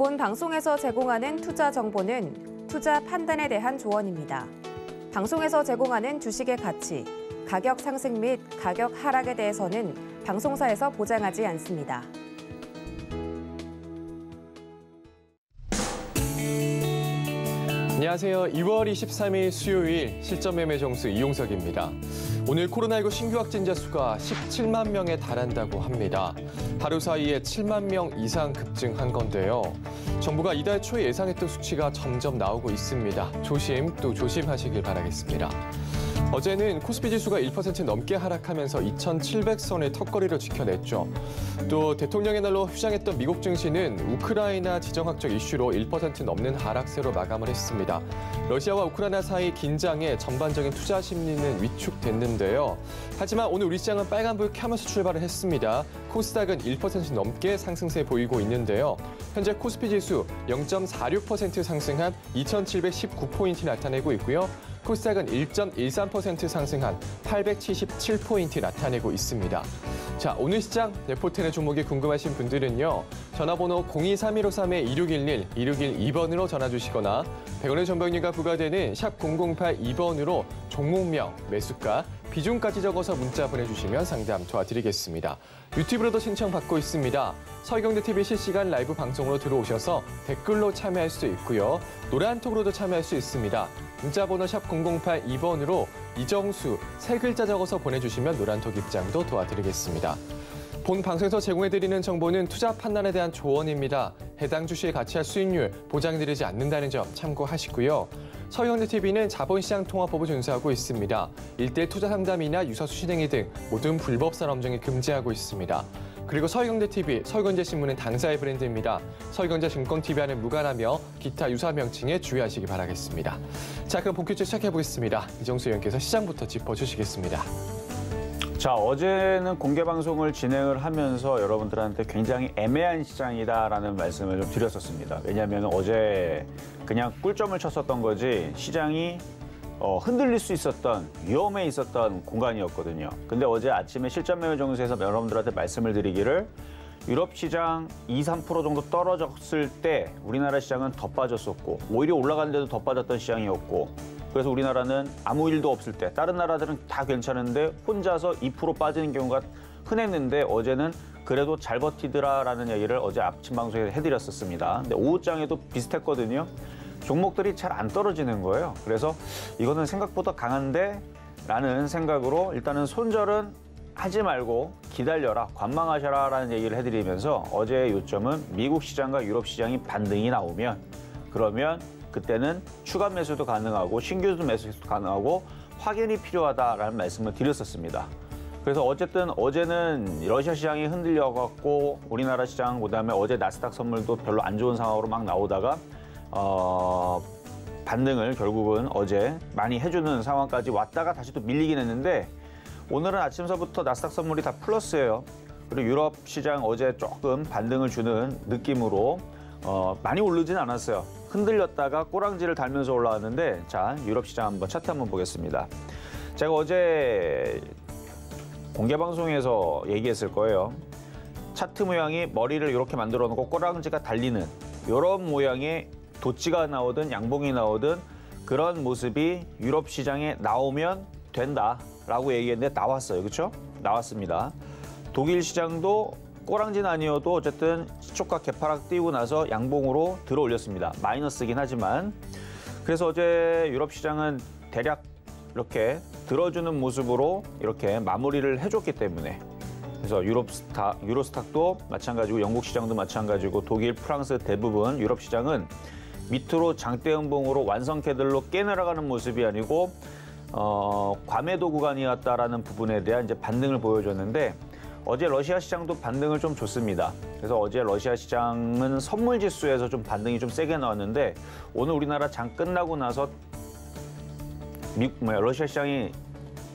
본 방송에서 제공하는 투자 정보는 투자 판단에 대한 조언입니다. 방송에서 제공하는 주식의 가치, 가격 상승 및 가격 하락에 대해서는 방송사에서 보장하지 않습니다. 안녕하세요. 2월 23일 수요일 실전 매매 정수 이용석입니다. 오늘 코로나19 신규 확진자 수가 17만 명에 달한다고 합니다. 하루 사이에 7만 명 이상 급증한 건데요. 정부가 이달 초에 예상했던 수치가 점점 나오고 있습니다. 조심 또 조심하시길 바라겠습니다. 어제는 코스피 지수가 1% 넘게 하락하면서 2,700선의 턱걸이를 지켜냈죠. 또 대통령의 날로 휴장했던 미국 증시는 우크라이나 지정학적 이슈로 1% 넘는 하락세로 마감을 했습니다. 러시아와 우크라이나 사이 긴장에 전반적인 투자 심리는 위축됐는데요. 하지만 오늘 우리 시장은 빨간불 켜면서 출발을 했습니다. 코스닥은 1% 넘게 상승세 보이고 있는데요. 현재 코스피 지수 0.46% 상승한 2,719포인트 나타내고 있고요. 코스닥은 1.13% 상승한 877포인트 나타내고 있습니다. 자, 오늘 시장 레포트의 종목이 궁금하신 분들은요. 전화번호 023153-2611, 2612번으로 전화 주시거나 100원의 전방료가 부과되는 샵 0082번으로 종목명, 매수가, 비중까지 적어서 문자 보내주시면 상담 도와드리겠습니다. 유튜브로도 신청받고 있습니다. 서희경제TV 실시간 라이브 방송으로 들어오셔서 댓글로 참여할 수 있고요. 노란톡으로도 참여할 수 있습니다. 문자번호 샵 0082번으로 이정수 세 글자 적어서 보내주시면 노란톡 입장도 도와드리겠습니다. 본 방송에서 제공해드리는 정보는 투자 판단에 대한 조언입니다. 해당 주식의 가치와 수익률 보장드리지 않는다는 점 참고하시고요. 서희경제TV는 자본시장 통화법을 준수하고 있습니다. 1:1 투자 상담이나 유사 수신행위 등 모든 불법 산업정에 금지하고 있습니다. 그리고 서희경제TV, 서희경제신문은 당사의 브랜드입니다. 서희경제증권TV와는 무관하며 기타 유사 명칭에 주의하시기 바라겠습니다. 자, 그럼 본격적으로 시작해보겠습니다. 이정수 의원께서 시장부터 짚어주시겠습니다. 자, 어제는 공개방송을 진행을 하면서 여러분들한테 굉장히 애매한 시장이다라는 말씀을 좀 드렸었습니다. 왜냐하면 어제 그냥 꿀점을 쳤었던 거지 시장이 흔들릴 수 있었던, 위험해 있었던 공간이었거든요. 근데 어제 아침에 실전 매매 정수에서 여러분들한테 말씀을 드리기를 유럽 시장 2~3% 정도 떨어졌을 때 우리나라 시장은 더 빠졌었고 오히려 올라가는데도 더 빠졌던 시장이었고 그래서 우리나라는 아무 일도 없을 때 다른 나라들은 다 괜찮은데 혼자서 2% 빠지는 경우가 흔했는데 어제는 그래도 잘 버티더라라는 얘기를 어제 아침 방송에서 해드렸었습니다. 근데 오후장에도 비슷했거든요. 종목들이 잘 안 떨어지는 거예요. 그래서 이거는 생각보다 강한데 라는 생각으로 일단은 손절은 하지 말고 기다려라, 관망하셔라 라는 얘기를 해드리면서 어제의 요점은 미국 시장과 유럽 시장이 반등이 나오면 그러면 그때는 추가 매수도 가능하고 신규 매수도 가능하고 확인이 필요하다라는 말씀을 드렸었습니다. 그래서 어쨌든 어제는 러시아 시장이 흔들려갖고 우리나라 시장 그다음에 어제 나스닥 선물도 별로 안 좋은 상황으로 막 나오다가 반등을 결국은 어제 많이 해주는 상황까지 왔다가 다시 또 밀리긴 했는데 오늘은 아침서부터 나스닥 선물이 다 플러스예요. 그리고 유럽 시장 어제 조금 반등을 주는 느낌으로 많이 오르진 않았어요. 흔들렸다가 꼬랑지를 달면서 올라왔는데 자, 유럽 시장 한번 차트 한번 보겠습니다. 제가 어제 공개방송에서 얘기했을 거예요. 차트 모양이 머리를 이렇게 만들어 놓고 꼬랑지가 달리는 이런 모양의 도치가 나오든 양봉이 나오든 그런 모습이 유럽 시장에 나오면 된다라고 얘기했는데 나왔어요. 그렇죠? 나왔습니다. 독일 시장도 꼬랑지는 아니어도 어쨌든 시초가 개파락 띄고 나서 양봉으로 들어 올렸습니다. 마이너스긴 하지만. 그래서 어제 유럽 시장은 대략 이렇게 들어주는 모습으로 이렇게 마무리를 해줬기 때문에 그래서 유로스탁도 마찬가지고 영국 시장도 마찬가지고 독일, 프랑스 대부분 유럽 시장은 밑으로 장대 음봉으로 완성 캐들로 깨내려가는 모습이 아니고 과매도 구간이었다라는 부분에 대한 이제 반등을 보여줬는데 어제 러시아 시장도 반등을 좀 줬습니다. 그래서 어제 러시아 시장은 선물 지수에서 좀 반등이 좀 세게 나왔는데 오늘 우리나라 장 끝나고 나서 러시아 시장이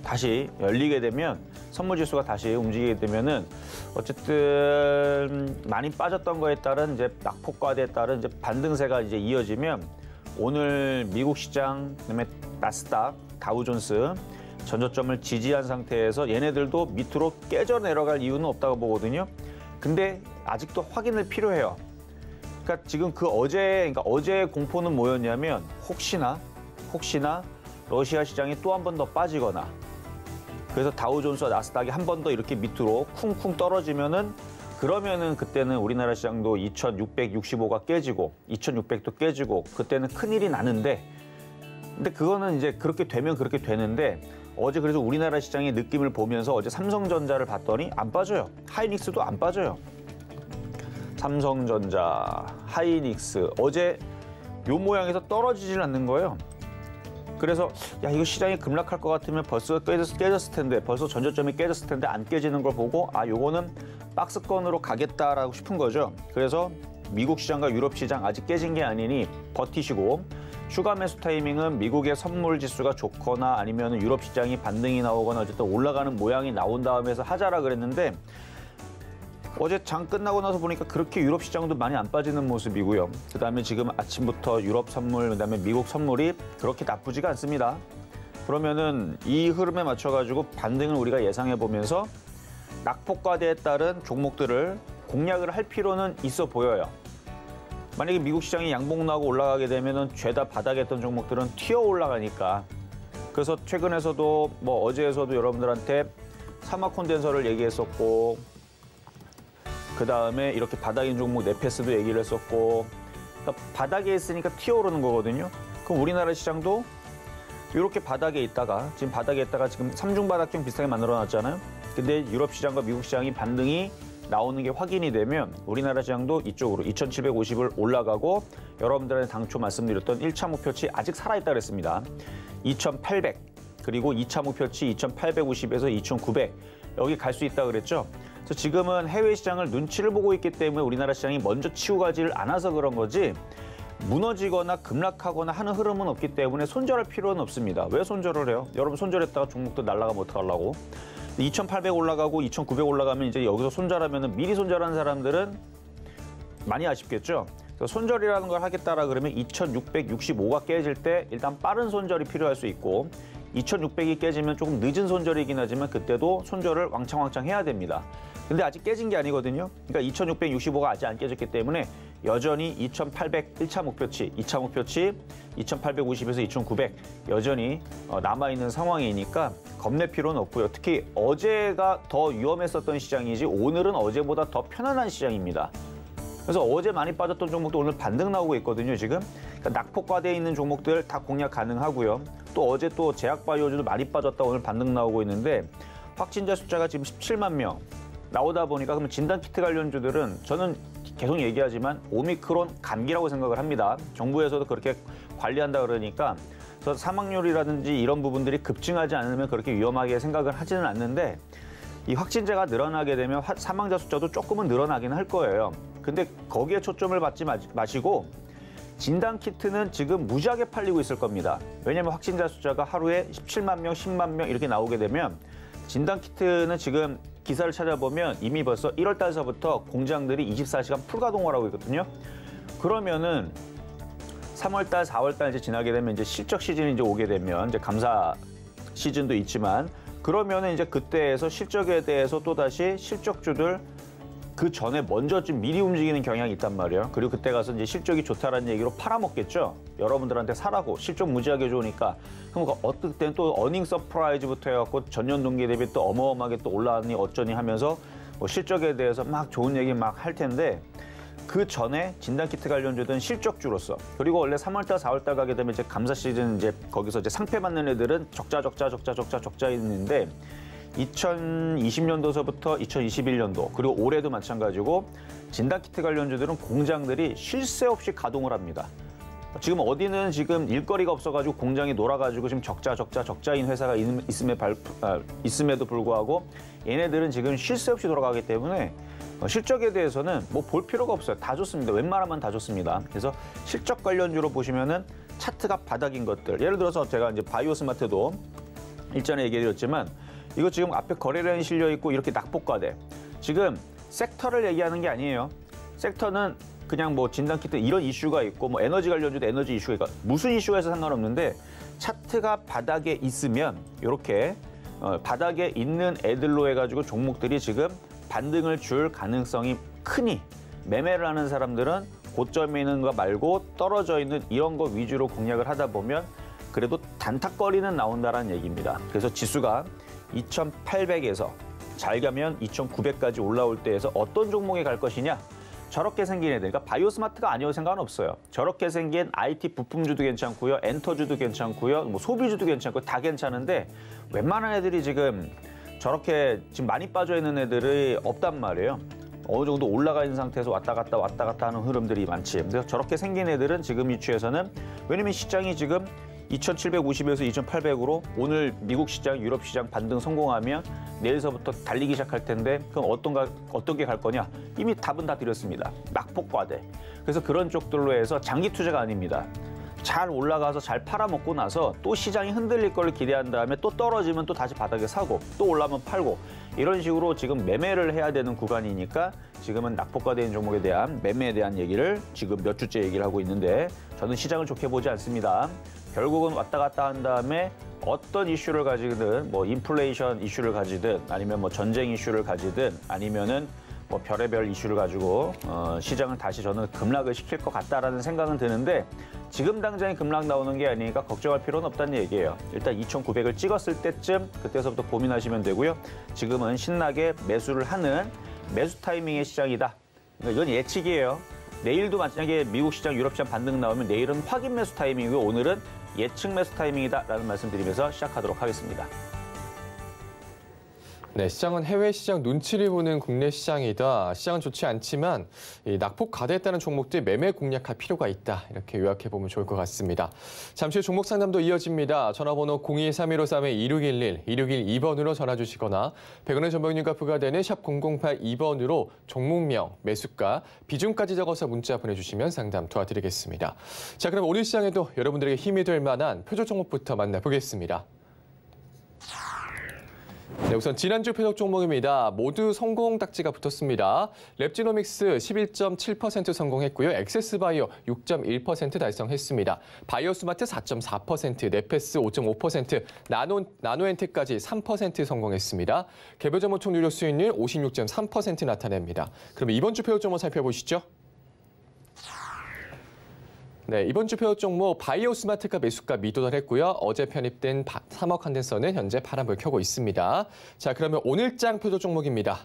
다시 열리게 되면 선물 지수가 다시 움직이게 되면은 어쨌든 많이 빠졌던 거에 따른 이제 낙폭과대에 따른 이제 반등세가 이제 이어지면 오늘 미국 시장 그다음에 나스닥, 다우존스 전저점을 지지한 상태에서 얘네들도 밑으로 깨져 내려갈 이유는 없다고 보거든요. 근데 아직도 확인을 필요해요. 그러니까 지금 그러니까 어제의 공포는 뭐였냐면 혹시나 러시아 시장이 또 한 번 더 빠지거나 그래서 다우존스와 나스닥이 한 번 더 이렇게 밑으로 쿵쿵 떨어지면은 그러면은 그때는 우리나라 시장도 2665가 깨지고 2600도 깨지고 그때는 큰일이 나는데 근데 그거는 이제 그렇게 되면 그렇게 되는데 어제 그래서 우리나라 시장의 느낌을 보면서 어제 삼성전자를 봤더니 안 빠져요. 하이닉스도 안 빠져요. 삼성전자, 하이닉스 어제 요 모양에서 떨어지질 않는 거예요. 그래서 야 이거 시장이 급락할 것 같으면 벌써 깨졌을 텐데 벌써 전저점이 깨졌을 텐데 안 깨지는 걸 보고 아 요거는 박스권으로 가겠다라고 싶은 거죠. 그래서 미국 시장과 유럽 시장 아직 깨진 게 아니니 버티시고 추가 매수 타이밍은 미국의 선물 지수가 좋거나 아니면 유럽 시장이 반등이 나오거나 어쨌든 올라가는 모양이 나온 다음에 해서 하자라 그랬는데 어제 장 끝나고 나서 보니까 그렇게 유럽 시장도 많이 안 빠지는 모습이고요. 그다음에 지금 아침부터 유럽 선물, 그다음에 미국 선물이 그렇게 나쁘지가 않습니다. 그러면은 이 흐름에 맞춰가지고 반등을 우리가 예상해 보면서 낙폭과대에 따른 종목들을 공략을 할 필요는 있어 보여요. 만약에 미국 시장이 양봉 나고 올라가게 되면은 죄다 바닥에 했던 종목들은 튀어 올라가니까. 그래서 최근에서도 뭐 어제에서도 여러분들한테 사막 콘덴서를 얘기했었고. 그다음에 이렇게 바닥인 종목 네페스도 얘기를 했었고 그러니까 바닥에 있으니까 튀어오르는 거거든요. 그럼 우리나라 시장도 이렇게 바닥에 있다가 지금 삼중 바닥형 비슷하게 만들어놨잖아요. 근데 유럽 시장과 미국 시장이 반등이 나오는 게 확인이 되면 우리나라 시장도 이쪽으로 2750을 올라가고 여러분들한테 당초 말씀드렸던 1차 목표치 아직 살아있다 그랬습니다. 2800 그리고 2차 목표치 2850에서 2900 여기 갈 수 있다 그랬죠. 그래서 지금은 해외 시장을 눈치를 보고 있기 때문에 우리나라 시장이 먼저 치고 가지를 않아서 그런 거지 무너지거나 급락하거나 하는 흐름은 없기 때문에 손절할 필요는 없습니다. 왜 손절을 해요? 여러분 손절했다가 종목도 날아가면 어떡하려고? 2800 올라가고 2900 올라가면 이제 여기서 손절하면 미리 손절한 사람들은 많이 아쉽겠죠? 그래서 손절이라는 걸 하겠다라 그러면 2665가 깨질 때 일단 빠른 손절이 필요할 수 있고 2600이 깨지면 조금 늦은 손절이긴 하지만 그때도 손절을 왕창 해야 됩니다. 근데 아직 깨진 게 아니거든요. 그러니까 2665가 아직 안 깨졌기 때문에 여전히 2800 1차 목표치, 2차 목표치 2850에서 2900 여전히 남아있는 상황이니까 겁낼 필요는 없고요. 특히 어제가 더 위험했었던 시장이지 오늘은 어제보다 더 편안한 시장입니다. 그래서 어제 많이 빠졌던 종목도 오늘 반등 나오고 있거든요, 지금. 그러니까 낙폭과대에 있는 종목들 다 공략 가능하고요. 또 어제 또 제약바이오주도 많이 빠졌다 오늘 반등 나오고 있는데 확진자 숫자가 지금 17만 명 나오다 보니까 그러면 진단키트 관련주들은 저는 계속 얘기하지만 오미크론 감기라고 생각을 합니다. 정부에서도 그렇게 관리한다 그러니까 그래서 사망률이라든지 이런 부분들이 급증하지 않으면 그렇게 위험하게 생각을 하지는 않는데 이 확진자가 늘어나게 되면 사망자 숫자도 조금은 늘어나긴 할 거예요. 근데 거기에 초점을 받지 마시고 진단키트는 지금 무지하게 팔리고 있을 겁니다. 왜냐하면 확진자 숫자가 하루에 17만 명, 10만 명 이렇게 나오게 되면 진단키트는 지금 기사를 찾아보면 이미 벌써 1월 달서부터 공장들이 24시간 풀가동을 하고 있거든요. 그러면은 3월 달, 4월 달 이제 지나게 되면 이제 실적 시즌이 이제 오게 되면 이제 감사 시즌도 있지만 그러면은 이제 그때에서 실적에 대해서 또다시 실적주들 그 전에 먼저 좀 미리 움직이는 경향이 있단 말이에요. 그리고 그때 가서 이제 실적이 좋다라는 얘기로 팔아먹겠죠. 여러분들한테 사라고 실적 무지하게 좋으니까. 그럼 어떨 때는 또 어닝 서프라이즈부터 해갖고 전년 동기 대비 또 어마어마하게 또 올라왔니 어쩌니 하면서 뭐 실적에 대해서 막 좋은 얘기 막 할 텐데 그 전에 진단키트 관련주든 실적주로서 그리고 원래 3월달, 4월달 가게 되면 이제 감사 시즌 이제 거기서 이제 상패 받는 애들은 적자 있는데 2020년도서부터 2021년도 그리고 올해도 마찬가지고 진단키트 관련주들은 공장들이 쉴 새 없이 가동을 합니다. 지금 어디는 지금 일거리가 없어가지고 공장이 놀아가지고 지금 적자인 회사가 있음에도 불구하고 얘네들은 지금 쉴 새 없이 돌아가기 때문에 실적에 대해서는 뭐 볼 필요가 없어요. 다 좋습니다. 웬만하면 다 좋습니다. 그래서 실적 관련주로 보시면은 차트가 바닥인 것들. 예를 들어서 제가 이제 바이오스마트도 일전에 얘기해드렸지만 이거 지금 앞에 거래량이 실려 있고 이렇게 낙폭과대. 지금 섹터를 얘기하는 게 아니에요. 섹터는 그냥 뭐 진단키트 이런 이슈가 있고 뭐 에너지 관련주도 에너지 이슈가 있고 무슨 이슈가 있어 상관없는데 차트가 바닥에 있으면 이렇게 바닥에 있는 애들로 해가지고 종목들이 지금 반등을 줄 가능성이 크니 매매를 하는 사람들은 고점에 있는 거 말고 떨어져 있는 이런 거 위주로 공략을 하다 보면 그래도 단탁거리는 나온다는 얘기입니다. 그래서 지수가 2,800에서 잘 가면 2,900까지 올라올 때에서 어떤 종목에 갈 것이냐? 저렇게 생긴 애들, 그러니까 바이오스마트가 아니어도 상관은 없어요. 저렇게 생긴 IT 부품주도 괜찮고요, 엔터주도 괜찮고요, 뭐 소비주도 괜찮고 다 괜찮은데 웬만한 애들이 지금 저렇게 지금 많이 빠져 있는 애들이 없단 말이에요. 어느 정도 올라가 있는 상태에서 왔다 갔다 하는 흐름들이 많지. 그래서 저렇게 생긴 애들은 지금 위치에서는 왜냐면 시장이 지금 2,750에서 2,800으로 오늘 미국 시장, 유럽 시장 반등 성공하면 내일서부터 달리기 시작할 텐데 그럼 어떤 게 갈 거냐? 이미 답은 다 드렸습니다. 낙폭과대. 그래서 그런 쪽들로 해서 장기 투자가 아닙니다. 잘 올라가서 잘 팔아먹고 나서 또 시장이 흔들릴 걸 기대한 다음에 또 떨어지면 또 다시 바닥에 사고 또 올라면 팔고 이런 식으로 지금 매매를 해야 되는 구간이니까 지금은 낙폭과대인 종목에 대한 매매에 대한 얘기를 지금 몇 주째 얘기를 하고 있는데 저는 시장을 좋게 보지 않습니다. 결국은 왔다 갔다 한 다음에 어떤 이슈를 가지든 뭐 인플레이션 이슈를 가지든 아니면 뭐 전쟁 이슈를 가지든 아니면은 뭐 별의별 이슈를 가지고 시장을 다시 저는 급락을 시킬 것 같다라는 생각은 드는데 지금 당장에 급락 나오는 게 아니니까 걱정할 필요는 없다는 얘기예요. 일단 2,900을 찍었을 때쯤 그때서부터 고민하시면 되고요. 지금은 신나게 매수를 하는 매수 타이밍의 시장이다. 그러니까 이건 예측이에요. 내일도 만약에 미국 시장, 유럽 시장 반등 나오면 내일은 확인 매수 타이밍이고 오늘은 예측 매수 타이밍이다라는 말씀드리면서 시작하도록 하겠습니다. 네, 시장은 해외 시장 눈치를 보는 국내 시장이다. 시장은 좋지 않지만 이 낙폭 과대했다는 종목들 매매 공략할 필요가 있다. 이렇게 요약해 보면 좋을 것 같습니다. 잠시 후 종목 상담도 이어집니다. 전화번호 02-3153-2611, 2612번으로 전화 주시거나 100원의 전명료가 부과되는 샵 0082번으로 종목명, 매수가, 비중까지 적어서 문자 보내주시면 상담 도와드리겠습니다. 자, 그럼 오늘 시장에도 여러분들에게 힘이 될 만한 표적 종목부터 만나보겠습니다. 네, 우선 지난주 표적 종목입니다. 모두 성공 딱지가 붙었습니다. 랩지노믹스 11.7% 성공했고요. 엑세스바이오 6.1% 달성했습니다. 바이오스마트 4.4%, 네페스 5.5%, 나노엔텍까지 3% 성공했습니다. 개별 종목 총유료 수익률 56.3% 나타냅니다. 그럼 이번 주 표적 종목 살펴보시죠. 네, 이번 주 표적 종목 바이오스마트가 매수가 미도달했고요. 어제 편입된 삼억컨덴서는 현재 파란불 켜고 있습니다. 자, 그러면 오늘장 표적 종목입니다.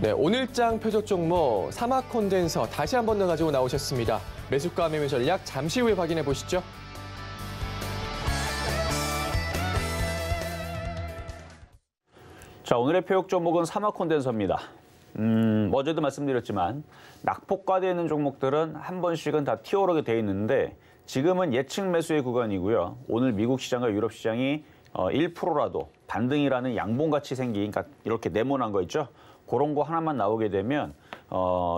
네, 오늘장 표적 종목 삼학콘덴서 다시 한 번 더 가지고 나오셨습니다. 매수가 매매 전략 잠시 후에 확인해 보시죠. 자, 오늘의 표적 종목은 삼학콘덴서입니다. 어제도 말씀드렸지만 낙폭과대에 있는 종목들은 한 번씩은 다 튀어오르게 돼 있는데 지금은 예측 매수의 구간이고요. 오늘 미국 시장과 유럽 시장이 1%라도 반등이라는 양봉같이 생긴, 그러니까 이렇게 네모난 거 있죠. 그런 거 하나만 나오게 되면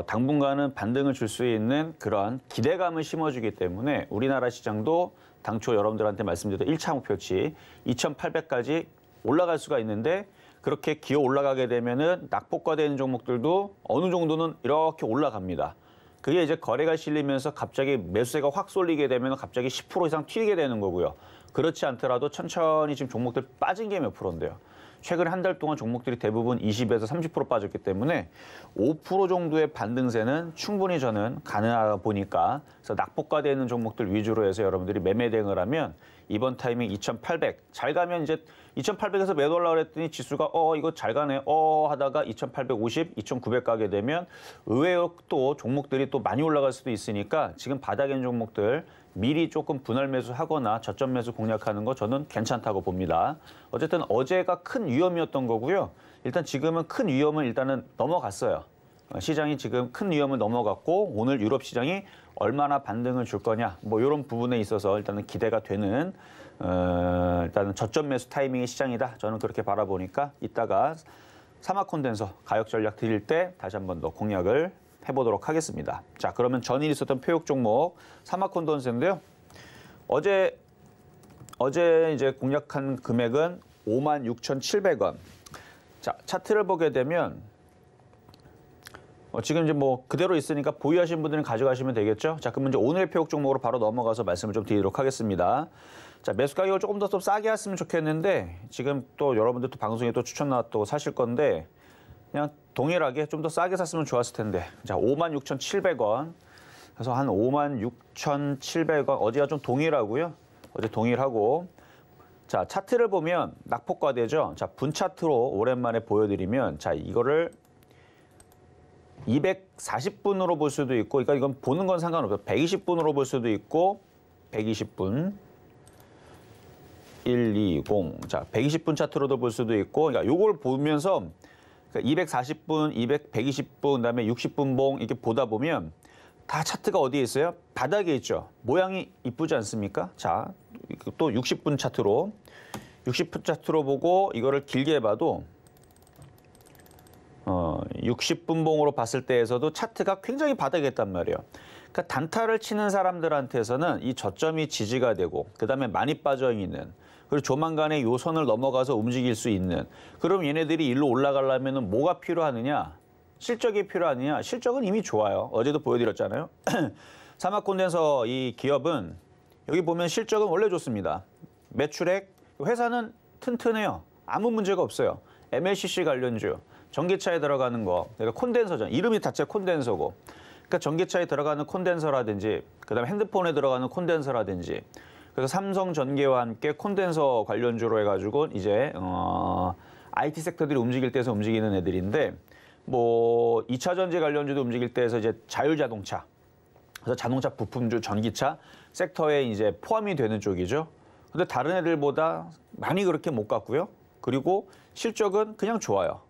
당분간은 반등을 줄 수 있는 그런 기대감을 심어주기 때문에 우리나라 시장도 당초 여러분들한테 말씀드렸던 1차 목표치 2,800까지 올라갈 수가 있는데 그렇게 기어 올라가게 되면은 낙폭과되는 종목들도 어느 정도는 이렇게 올라갑니다. 그게 이제 거래가 실리면서 갑자기 매수세가 확 쏠리게 되면 갑자기 10% 이상 튀게 되는 거고요. 그렇지 않더라도 천천히 지금 종목들 빠진 게 몇 프로인데요. 최근 한 달 동안 종목들이 대부분 20에서 30% 빠졌기 때문에 5% 정도의 반등세는 충분히 저는 가능하다 보니까 그래서 낙폭과되는 종목들 위주로 해서 여러분들이 매매 대응을 하면 이번 타이밍 2,800 잘 가면 이제 2,800에서 매도하려고 그랬더니 지수가 이거 잘 가네 하다가 2,850, 2,900 가게 되면 의외로 또 종목들이 또 많이 올라갈 수도 있으니까 지금 바닥에 있는 종목들 미리 조금 분할 매수하거나 저점 매수 공략하는 거 저는 괜찮다고 봅니다. 어쨌든 어제가 큰 위험이었던 거고요. 일단 지금은 큰 위험은 일단은 넘어갔어요. 시장이 지금 큰 위험을 넘어갔고 오늘 유럽 시장이 얼마나 반등을 줄 거냐 뭐 이런 부분에 있어서 일단은 기대가 되는 일단은 저점 매수 타이밍의 시장이다. 저는 그렇게 바라보니까 이따가 삼학콘덴서 가격 전략 드릴 때 다시 한 번 더 공략을 해보도록 하겠습니다. 자, 그러면 전일 있었던 표적 종목 삼학콘덴서인데요. 어제 이제 공략한 금액은 56,700원. 자, 차트를 보게 되면 지금 이제 뭐 그대로 있으니까 보유하신 분들은 가져가시면 되겠죠. 자, 그럼 이제 오늘의 표적 종목으로 바로 넘어가서 말씀을 좀 드리도록 하겠습니다. 자, 매수 가격을 조금 더 싸게 했으면 좋겠는데 지금 또 여러분들 또 방송에 또 추천 나왔다고 사실 건데 그냥 동일하게 좀 더 싸게 샀으면 좋았을 텐데. 자, 56,700원. 그래서 한 56,700원. 어제가 좀 동일하고요. 어제 동일하고. 자, 차트를 보면 낙폭과대죠. 자, 분 차트로 오랜만에 보여드리면, 자, 이거를 240분으로 볼 수도 있고, 그러니까 이건 보는 건 상관없어요. 120분으로 볼 수도 있고, 120분. 120. 자, 120분 차트로도 볼 수도 있고, 그러니까 요걸 보면서 240분, 120분, 그다음에 60분 봉 이렇게 보다 보면 다 차트가 어디에 있어요? 바닥에 있죠. 모양이 이쁘지 않습니까? 자, 또 60분 차트로 60분 차트로 보고 이거를 길게 봐도 60분 봉으로 봤을 때에서도 차트가 굉장히 바닥에 있단 말이에요. 그러니까 단타를 치는 사람들한테서는 이 저점이 지지가 되고 그다음에 많이 빠져 있는 그리고 조만간에 요 선을 넘어가서 움직일 수 있는 그럼 얘네들이 일로 올라가려면 뭐가 필요하느냐? 실적이 필요하느냐? 실적은 이미 좋아요. 어제도 보여드렸잖아요. 사막콘덴서 이 기업은 여기 보면 실적은 원래 좋습니다. 매출액, 회사는 튼튼해요. 아무 문제가 없어요. MLCC 관련주, 전기차에 들어가는 거, 그러니까 콘덴서잖아요. 이름이 자체 콘덴서고. 그러니까 전기차에 들어가는 콘덴서라든지 그다음에 핸드폰에 들어가는 콘덴서라든지 그래서 삼성전기와 함께 콘덴서 관련주로 해가지고 이제 IT 섹터들이 움직일 때에서 움직이는 애들인데 뭐 2차 전지 관련주도 움직일 때에서 이제 자율자동차 그래서 자동차 부품주 전기차 섹터에 이제 포함이 되는 쪽이죠. 근데 다른 애들보다 많이 그렇게 못 갔고요. 그리고 실적은 그냥 좋아요.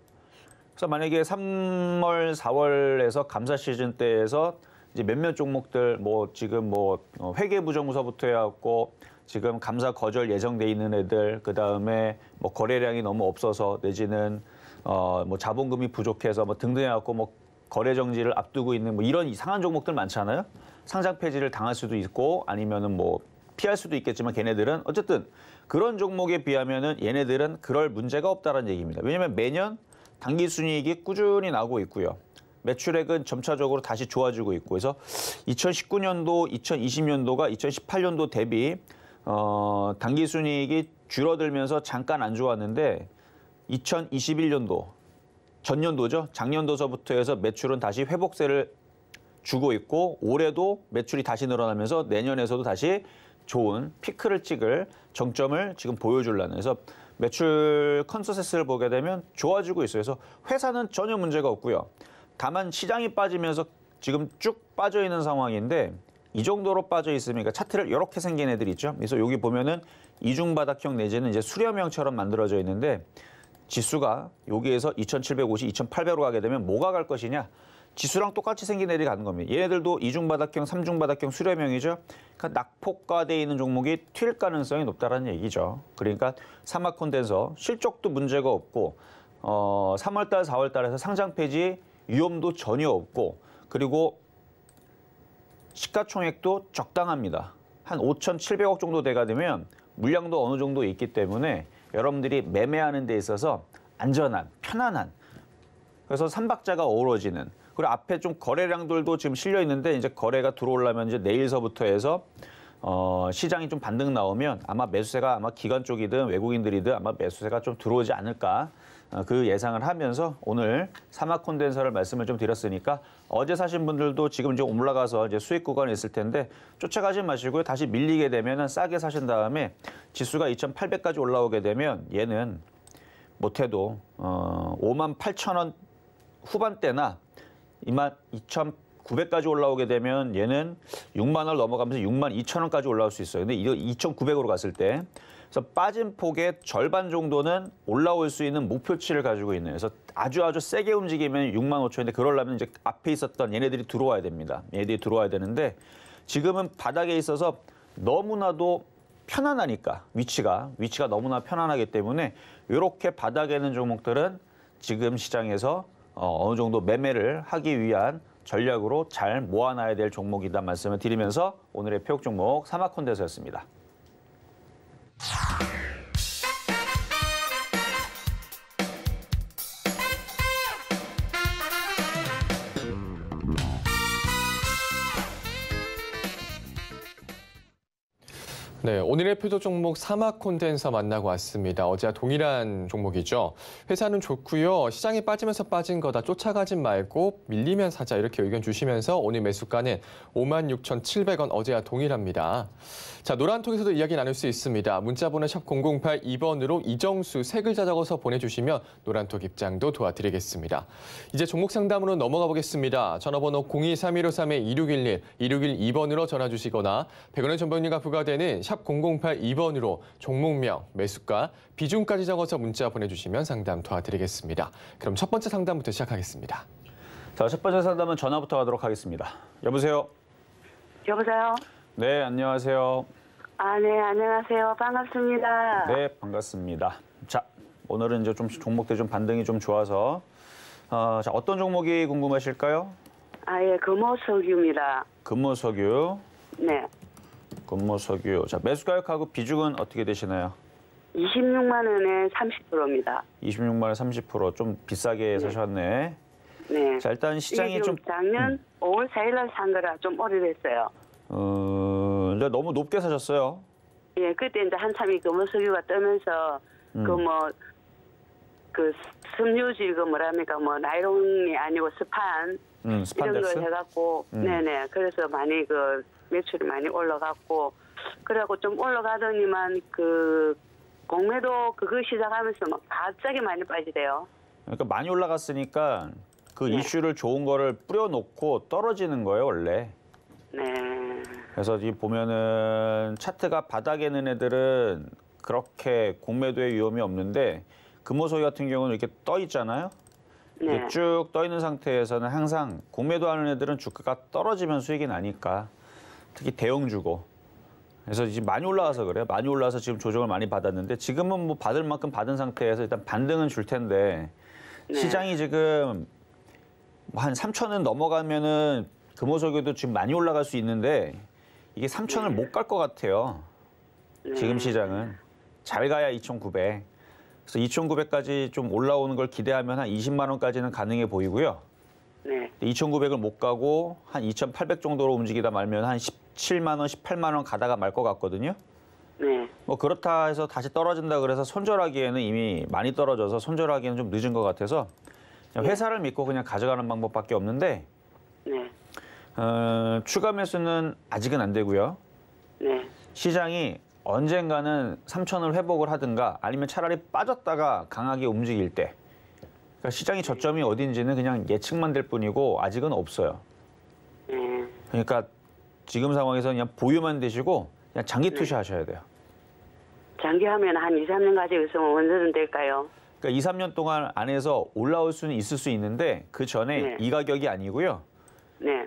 그래서 만약에 3월, 4월에서 감사 시즌 때에서 이제 몇몇 종목들 뭐 지금 뭐 회계부정부서부터 해갖고 지금 감사 거절 예정돼 있는 애들 그다음에 뭐 거래량이 너무 없어서 내지는 뭐 자본금이 부족해서 뭐 등등 해갖고 뭐 거래 정지를 앞두고 있는 뭐 이런 이상한 종목들 많잖아요. 상장 폐지를 당할 수도 있고 아니면은 뭐 피할 수도 있겠지만 걔네들은 어쨌든 그런 종목에 비하면은 얘네들은 그럴 문제가 없다는 얘기입니다. 왜냐하면 매년 당기순이익이 꾸준히 나오고 있고요. 매출액은 점차적으로 다시 좋아지고 있고 그래서 2019년도, 2020년도가 2018년도 대비 당기순이익이 줄어들면서 잠깐 안 좋았는데 2021년도, 전년도죠. 작년도서부터 해서 매출은 다시 회복세를 주고 있고 올해도 매출이 다시 늘어나면서 내년에서도 다시 좋은 피크를 찍을 정점을 지금 보여주려는 그래서 매출 컨센서스를 보게 되면 좋아지고 있어요. 그래서 회사는 전혀 문제가 없고요. 다만 시장이 빠지면서 지금 쭉 빠져 있는 상황인데 이 정도로 빠져 있으면 그러니까 차트를 이렇게 생긴 애들이 있죠. 그래서 여기 보면은 이중바닥형 내지는 이제 수렴형처럼 만들어져 있는데 지수가 여기에서 2,750, 2,800으로 가게 되면 뭐가 갈 것이냐? 지수랑 똑같이 생긴 애들이 가는 겁니다. 얘네들도 이중바닥형, 삼중바닥형 수렴형이죠. 그러니까 낙폭과대에 있는 종목이 튈 가능성이 높다는 얘기죠. 그러니까 사막콘덴서 실적도 문제가 없고 3월달, 4월달에서 상장 폐지 위험도 전혀 없고 그리고 시가총액도 적당합니다. 한 5,700억 정도 돼가 되면 물량도 어느 정도 있기 때문에 여러분들이 매매하는 데 있어서 안전한, 편안한 그래서 삼박자가 어우러지는 그리고 앞에 좀 거래량들도 지금 실려 있는데 이제 거래가 들어오려면 이제 내일서부터 해서 시장이 좀 반등 나오면 아마 매수세가 아마 기관 쪽이든 외국인들이든 아마 매수세가 좀 들어오지 않을까 그 예상을 하면서 오늘 사막콘덴서를 말씀을 좀 드렸으니까 어제 사신 분들도 지금 좀 올라가서 이제 수익 구간에 있을 텐데 쫓아가지 마시고요. 다시 밀리게 되면은 싸게 사신 다음에 지수가 2,800까지 올라오게 되면 얘는 못해도 58,000원 후반대나 22,900까지 올라오게 되면 얘는 6만 원을 넘어가면서 62,000원까지 올라올 수 있어요. 근데 이거 2,900으로 갔을 때 그래서 빠진 폭의 절반 정도는 올라올 수 있는 목표치를 가지고 있는 그래서 아주 세게 움직이면 65,000원인데 그러려면 이제 앞에 있었던 얘네들이 들어와야 됩니다. 얘네들이 들어와야 되는데 지금은 바닥에 있어서 너무나도 편안하니까 위치가 너무나 편안하기 때문에 이렇게 바닥에 있는 종목들은 지금 시장에서 어느 정도 매매를 하기 위한 전략으로 잘 모아놔야 될 종목이다 말씀을 드리면서 오늘의 표적 종목 사막콘덴서였습니다. 네, 오늘의 표도 종목 사막 콘덴서 만나고 왔습니다. 어제와 동일한 종목이죠. 회사는 좋고요. 시장이 빠지면서 빠진 거다 쫓아가지 말고 밀리면 사자 이렇게 의견 주시면서 오늘 매수가는 56,700원 어제와 동일합니다. 자, 노란통에서도 이야기 나눌 수 있습니다. 문자번호 샵 008-2번으로 이정수 세 글자 적어서 보내주시면 노란톡 입장도 도와드리겠습니다. 이제 종목 상담으로 넘어가 보겠습니다. 전화번호 023153-2611, 2612번으로 전화 주시거나 100원의 전방료가 부과되는 샵 008-2번으로 종목명, 매수가, 비중까지 적어서 문자 보내주시면 상담 도와드리겠습니다. 그럼 첫 번째 상담부터 시작하겠습니다. 자, 첫 번째 상담은 전화부터 하도록 하겠습니다. 여보세요? 여보세요? 네, 안녕하세요. 네, 안녕하세요. 반갑습니다. 네, 반갑습니다. 자, 오늘은 이제 좀 종목들 좀 반등이 좀 좋아서 자, 어떤 종목이 궁금하실까요? 예, 금호석유입니다. 금호석유. 네. 금호석유. 자, 매수 가격하고 비중은 어떻게 되시나요? 26만 원에 30%입니다. 26만 원 30%. 좀 비싸게 사셨네. 네. 자, 일단 시장이 좀 작년 5월 4일 날 산 거라 좀 오래됐어요. 이제 너무 높게 사셨어요. 예, 그때 이제 한참이 금호석유가 뜨면서 섬유질 뭐랍니까 나일론이 아니고 스판 이런 스판덱스? 걸 해갖고 네네 그래서 많이 매출이 많이 올라갔고 그래갖고 좀 올라가더니만 공매도 그거 시작하면서 막 갑자기 많이 빠지대요. 그러니까 많이 올라갔으니까 그 네. 이슈를 좋은 거를 뿌려놓고 떨어지는 거예요, 원래. 네. 그래서 이 보면은 차트가 바닥에 있는 애들은 그렇게 공매도의 위험이 없는데 금호석유 같은 경우는 이렇게 떠 있잖아요. 네. 쭉 떠 있는 상태에서는 항상 공매도하는 애들은 주가가 떨어지면 수익이 나니까 특히 대형주고. 그래서 지금 많이 올라와서 그래요. 많이 올라와서 지금 조정을 많이 받았는데 지금은 뭐 받을 만큼 받은 상태에서 일단 반등은 줄 텐데 네. 시장이 지금 한 3,000원 넘어가면은 금호석유도 지금 많이 올라갈 수 있는데 이게 3,000을 못 갈 것 같아요. 지금 시장은 잘 가야 2,900. 그래서 2,900까지 좀 올라오는 걸 기대하면 한 20만 원까지는 가능해 보이고요. 네. 2,900을 못 가고 한 2,800 정도로 움직이다 말면 한 17만 원, 18만 원 가다가 말 것 같거든요. 네. 뭐 그렇다 해서 다시 떨어진다 그래서 손절하기에는 이미 많이 떨어져서 손절하기에는 좀 늦은 것 같아서 그냥 회사를 믿고 그냥 가져가는 방법밖에 없는데 네. 추가 매수는 아직은 안 되고요. 네. 시장이 언젠가는 3,000을 회복을 하든가 아니면 차라리 빠졌다가 강하게 움직일 때 그러니까 시장의 저점이 어딘지는 그냥 예측만 될 뿐이고 아직은 없어요. 네. 그러니까 지금 상황에서 그냥 보유만 되시고 그냥 장기 투자하셔야 돼요. 장기하면 한 2, 3년 가지고 있으면 언제든 될까요? 그러니까 2, 3년 동안 안에서 올라올 수는 있을 수 있는데 그 전에 네. 이 가격이 아니고요. 네.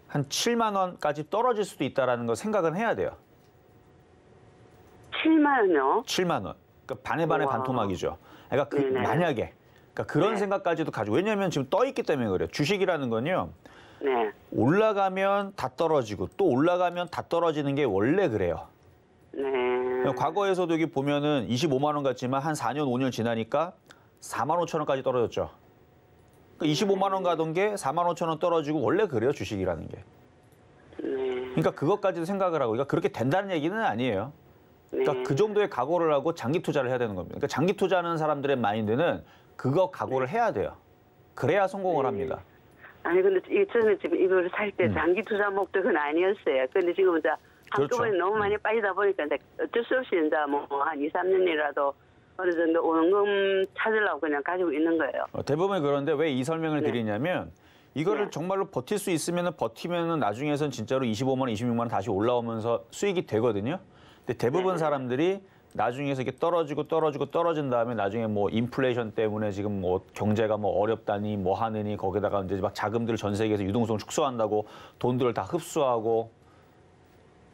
한 7만 원까지 떨어질 수도 있다는 거 생각은 해야 돼요. 7만 원요? 7만 원. 그러니까 반의 반의 우와. 반토막이죠. 그러니까 네네. 만약에 그러니까 그런 네. 생각까지도 가지고 왜냐하면 지금 떠 있기 때문에 그래요. 주식이라는 건요. 네. 올라가면 다 떨어지고 또 올라가면 다 떨어지는 게 원래 그래요. 네. 과거에서도 여기 보면은 25만 원 같지만 한 4년, 5년 지나니까 4만 5천 원까지 떨어졌죠. 그러니까 25만 원 가던 게 4만 5천 원 떨어지고 원래 그래요, 주식이라는 게. 네. 그러니까 그것까지도 생각을 하고, 그러니까 그렇게 된다는 얘기는 아니에요. 그러니까 네. 그 정도의 각오를 하고 장기 투자를 해야 되는 겁니다. 그러니까 장기 투자하는 사람들의 마인드는 그거 각오를 해야 돼요. 그래야 성공을 합니다. 아니 근데 저는 지금 이거를 살 때 장기 투자 목적은 아니었어요. 근데 지금 이제 한꺼번에 그렇죠. 너무 많이 빠지다 보니까 이제 어쩔 수 없이 이제 뭐 한 2, 3년이라도 어느 정도 원금 찾으려고 그냥 가지고 있는 거예요. 대부분 그런데 왜 이 설명을 네. 드리냐면 이거를 네. 정말로 버틸 수 있으면 버티면은 나중에선 진짜로 25만 원, 26만 원 다시 올라오면서 수익이 되거든요. 근데 대부분 네. 사람들이 나중에서 이게 떨어진 다음에 나중에 뭐 인플레이션 때문에 지금 뭐 경제가 뭐 어렵다니 뭐 하느니 거기다가 이제 막 자금들을 전 세계에서 유동성 축소한다고 돈들을 다 흡수하고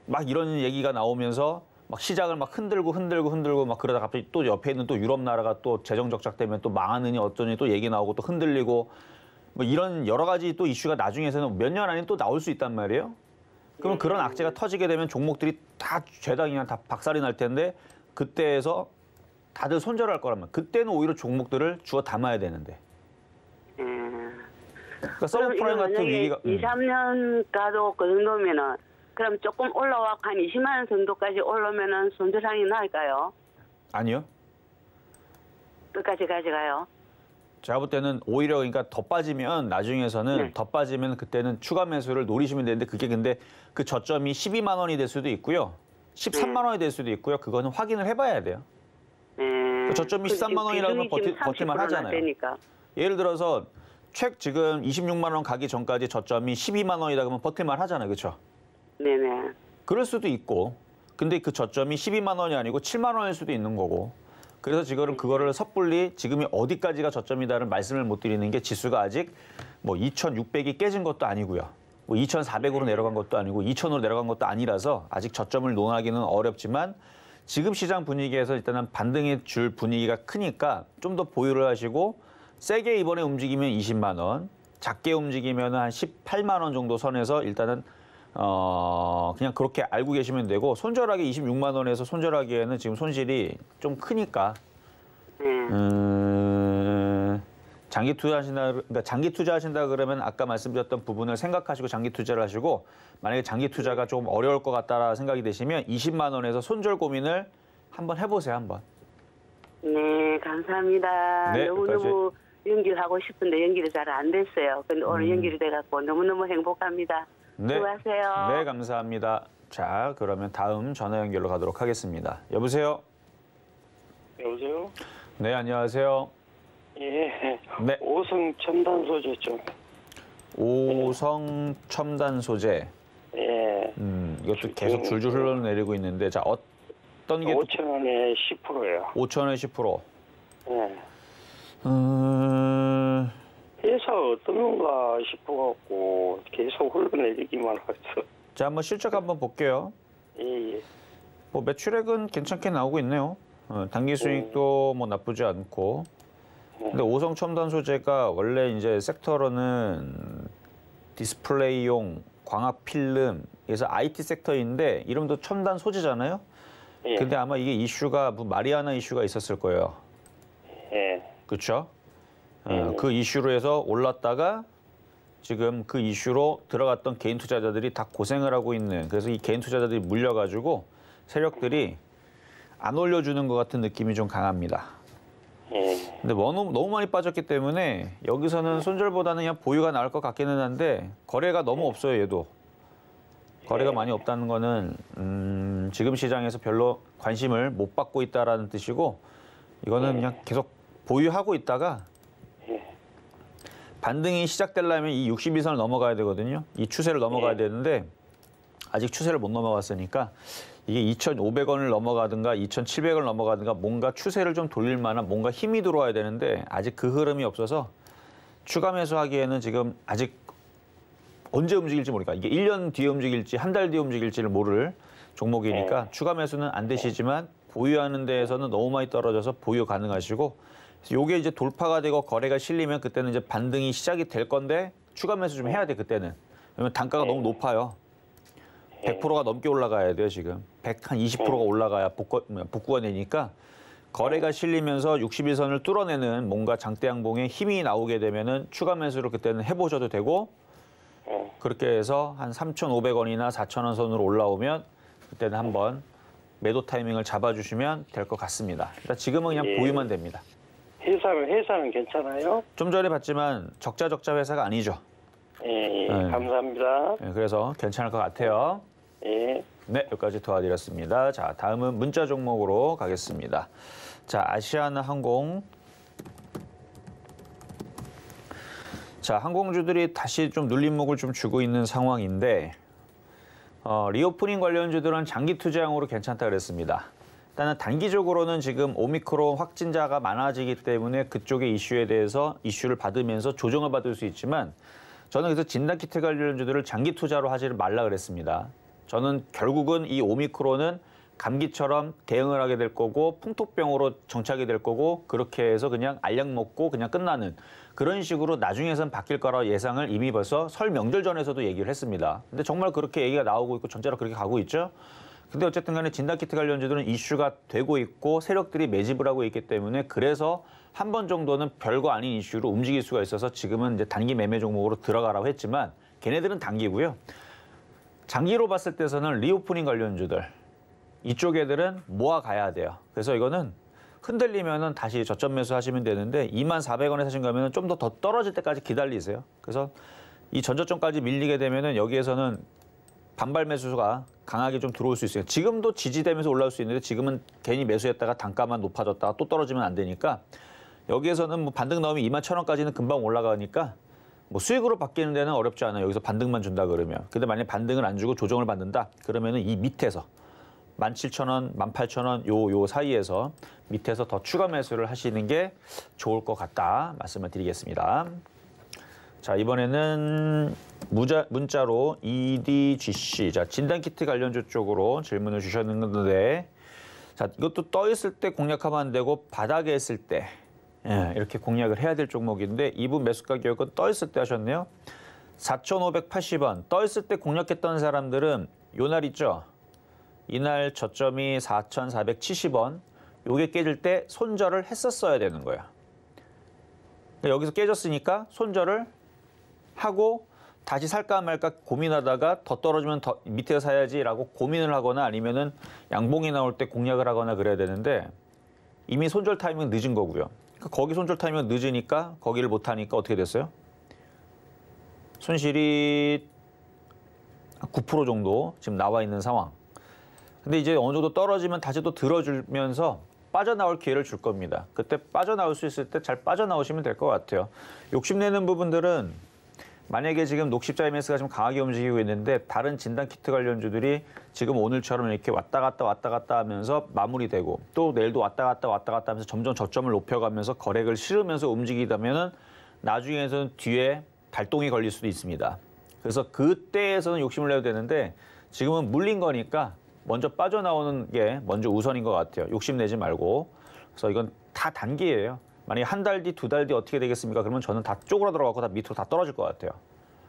막 이런 얘기가 나오면서 막 시장을 막 흔들고 막 그러다 갑자기 또 옆에 있는 또 유럽 나라가 또 재정 적자 때문에 또 망하느니 어쩌니 또 얘기 나오고 또 흔들리고 뭐 이런 여러 가지 또 이슈가 나중에서는 몇 년 안에 또 나올 수 있단 말이에요. 그러면 그런 악재가 터지게 되면 종목들이 다 죄다 그냥 다 박살이 날 텐데 그때에서 다들 손절할 거라면 그때는 오히려 종목들을 주워 담아야 되는데. 그러니까 서브프라임 같은 위기가 2, 3년 가도 그 정도면은 그럼 조금 올라와 한 20만 원 정도까지 올라오면은 손절상이 나을까요? 아니요. 끝까지 가져가요. 제가 볼 때는 오히려 그러니까 더 빠지면 나중에서는 네. 더 빠지면 그때는 추가 매수를 노리시면 되는데 그게 근데 그 저점이 12만 원이 될 수도 있고요. 13만 원이 될 수도 있고요. 그거는 확인을 해봐야 돼요. 네. 그 저점이 13만 원이라면 버틸만 하잖아요. 되니까. 예를 들어서 지금 26만 원 가기 전까지 저점이 12만 원이다 그러면 버틸만 하잖아요. 그렇죠? 네네. 그럴 수도 있고 근데 그 저점이 12만 원이 아니고 7만 원일 수도 있는 거고 그래서 지금 그거를 섣불리 지금이 어디까지가 저점이다는 말씀을 못 드리는 게 지수가 아직 뭐 2,600이 깨진 것도 아니고요. 뭐 2,400으로 내려간 것도 아니고 2,000으로 내려간 것도 아니라서 아직 저점을 논하기는 어렵지만 지금 시장 분위기에서 일단은 반등해 줄 분위기가 크니까 좀 더 보유를 하시고 세게 이번에 움직이면 20만 원, 작게 움직이면 한 18만 원 정도 선에서 일단은 그냥 그렇게 알고 계시면 되고 손절하기 26만 원에서 손절하기에는 지금 손실이 좀 크니까 장기 투자하신다 그러면 아까 말씀드렸던 부분을 생각하시고 장기 투자를 하시고 만약에 장기 투자가 좀 어려울 것 같다라 생각이 되시면 20만 원에서 손절 고민을 한번 해보세요 한번. 네, 감사합니다. 네, 너무너무 연기를 하고 싶은데 연기를 잘 안 됐어요. 근데 오늘 연기를 돼갖고 너무너무 행복합니다. 네. 수고하세요. 네, 감사합니다. 자, 그러면 다음 전화 연결로 가도록 하겠습니다. 여보세요? 여보세요? 네, 안녕하세요. 예. 네. 오성 첨단 소재 좀. 오성 첨단 소재. 예. 이것도 계속 줄줄 흘러내리고 있는데, 자, 어떤 게 5,000원에 10%예요. 5,000원에 10%? 예. 회사 어떤 건가 싶어갖고 계속 흘러내리기만 하죠. 자, 한번 실적 한번 볼게요. 예, 예. 뭐 매출액은 괜찮게 나오고 있네요. 단기 수익도 뭐 나쁘지 않고. 근데 오성 첨단 소재가 원래 이제 섹터로는 디스플레이용 광학 필름, 그래서 IT 섹터인데 이름도 첨단 소재잖아요. 예. 근데 아마 이게 이슈가 뭐 마리아나 이슈가 있었을 거예요. 예. 그렇죠? 그 이슈로 해서 올랐다가 지금 그 이슈로 들어갔던 개인 투자자들이 다 고생을 하고 있는, 그래서 이 개인 투자자들이 물려가지고 세력들이 안 올려주는 것 같은 느낌이 좀 강합니다. 예. 근데 너무 많이 빠졌기 때문에 여기서는 손절보다는 그냥 보유가 나을 것 같기는 한데 거래가 너무 없어요, 얘도. 거래가 많이 없다는 거는 지금 시장에서 별로 관심을 못 받고 있다라는 뜻이고 이거는 그냥 계속 보유하고 있다가 반등이 시작되려면 이 62선을 넘어가야 되거든요. 이 추세를 넘어가야 되는데 아직 추세를 못 넘어갔으니까 이게 2,500원을 넘어가든가 2,700원을 넘어가든가 뭔가 추세를 좀 돌릴 만한 뭔가 힘이 들어와야 되는데 아직 그 흐름이 없어서 추가 매수하기에는 지금 아직 언제 움직일지 모르니까 이게 1년 뒤에 움직일지 한 달 뒤에 움직일지를 모를 종목이니까 추가 매수는 안 되시지만 보유하는 데에서는 너무 많이 떨어져서 보유 가능하시고 요게 이제 돌파가 되고 거래가 실리면 그때는 이제 반등이 시작이 될 건데 추가 매수 좀 해야 돼 그때는. 왜냐면 단가가 너무 높아요. 100%가 넘게 올라가야 돼요 지금. 100한 20%가 올라가야 복구가 되니까 거래가 실리면서 61선을 뚫어내는 뭔가 장대양봉에 힘이 나오게 되면은 추가 매수를 그때는 해보셔도 되고 그렇게 해서 한 3,500원이나 4,000원 선으로 올라오면 그때는 한번 매도 타이밍을 잡아주시면 될 것 같습니다. 일단 지금은 그냥 보유만 됩니다. 회사는 괜찮아요? 좀 전에 봤지만 적자 회사가 아니죠. 예, 예. 네. 감사합니다. 네, 그래서 괜찮을 것 같아요. 예. 네, 여기까지 도와드렸습니다. 자, 다음은 문자 종목으로 가겠습니다. 자, 아시아나 항공. 자, 항공주들이 다시 좀 눌림목을 좀 주고 있는 상황인데 리오프닝 관련주들은 장기 투자용으로 괜찮다 그랬습니다. 일단은 단기적으로는 지금 오미크론 확진자가 많아지기 때문에 그쪽의 이슈에 대해서 이슈를 받으면서 조정을 받을 수 있지만 저는 그래서 진단키트 관련주들을 장기 투자로 하지를 말라 그랬습니다. 저는 결국은 이 오미크론은 감기처럼 대응을 하게 될 거고 풍토병으로 정착이 될 거고 그렇게 해서 그냥 알약 먹고 그냥 끝나는 그런 식으로 나중에선 바뀔 거라 예상을 이미 벌써 설 명절 전에서도 얘기를 했습니다. 근데 정말 그렇게 얘기가 나오고 있고 전체로 그렇게 가고 있죠. 근데 어쨌든 간에 진단키트 관련주들은 이슈가 되고 있고 세력들이 매집을 하고 있기 때문에 그래서 한 번 정도는 별거 아닌 이슈로 움직일 수가 있어서 지금은 이제 단기 매매 종목으로 들어가라고 했지만 걔네들은 단기고요. 장기로 봤을 때서는 리오프닝 관련주들 이쪽 애들은 모아가야 돼요. 그래서 이거는 흔들리면은 다시 저점 매수하시면 되는데 24,400원에 사신 거면 좀 더 떨어질 때까지 기다리세요. 그래서 이 전저점까지 밀리게 되면은 여기에서는 반발 매수가 강하게 좀 들어올 수 있어요. 지금도 지지되면서 올라올 수 있는데 지금은 괜히 매수했다가 단가만 높아졌다가 또 떨어지면 안 되니까 여기에서는 뭐 반등 나오면 21,000원까지는 금방 올라가니까 뭐 수익으로 바뀌는 데는 어렵지 않아요. 여기서 반등만 준다 그러면. 근데 만약에 반등을 안 주고 조정을 받는다 그러면은 이 밑에서 17,000원, 18,000원 요 사이에서 밑에서 더 추가 매수를 하시는 게 좋을 것 같다 말씀을 드리겠습니다. 자, 이번에는 문자로 EDGC, 자, 진단키트 관련주 쪽으로 질문을 주셨는데, 자, 이것도 떠 있을 때 공략하면 안 되고 바닥에 있을 때 이렇게 공략을 해야 될 종목인데 이분 매수 가격은 떠 있을 때 하셨네요. 4,580원. 떠 있을 때 공략했던 사람들은 요 날 있죠. 이날 저점이 4,470원. 요게 깨질 때 손절을 했었어야 되는 거야. 여기서 깨졌으니까 손절을 하고 다시 살까 말까 고민하다가 더 떨어지면 더 밑에 사야지라고 고민을 하거나 아니면은 양봉이 나올 때 공략을 하거나 그래야 되는데 이미 손절 타이밍은 늦은 거고요. 그러니까 거기 손절 타이밍은 늦으니까 거기를 못 하니까 어떻게 됐어요? 손실이 9% 정도 지금 나와 있는 상황. 근데 이제 어느 정도 떨어지면 다시 또 들어주면서 빠져나올 기회를 줄 겁니다. 그때 빠져나올 수 있을 때 잘 빠져나오시면 될 것 같아요. 욕심내는 부분들은 만약에 지금 녹십자 MS가 지금 강하게 움직이고 있는데 다른 진단키트 관련주들이 지금 오늘처럼 이렇게 왔다 갔다 하면서 마무리되고 또 내일도 왔다 갔다 하면서 점점 저점을 높여가면서 거래액을 실으면서 움직이다면은 나중에는 뒤에 발동이 걸릴 수도 있습니다. 그래서 그때에서는 욕심을 내야 되는데 지금은 물린 거니까 먼저 빠져나오는 게 먼저 우선인 것 같아요. 욕심내지 말고. 그래서 이건 다 단기예요. 만약에 한 달 뒤, 두 달 뒤 어떻게 되겠습니까? 그러면 저는 다 쪼그라들어가고 다 밑으로 다 떨어질 것 같아요.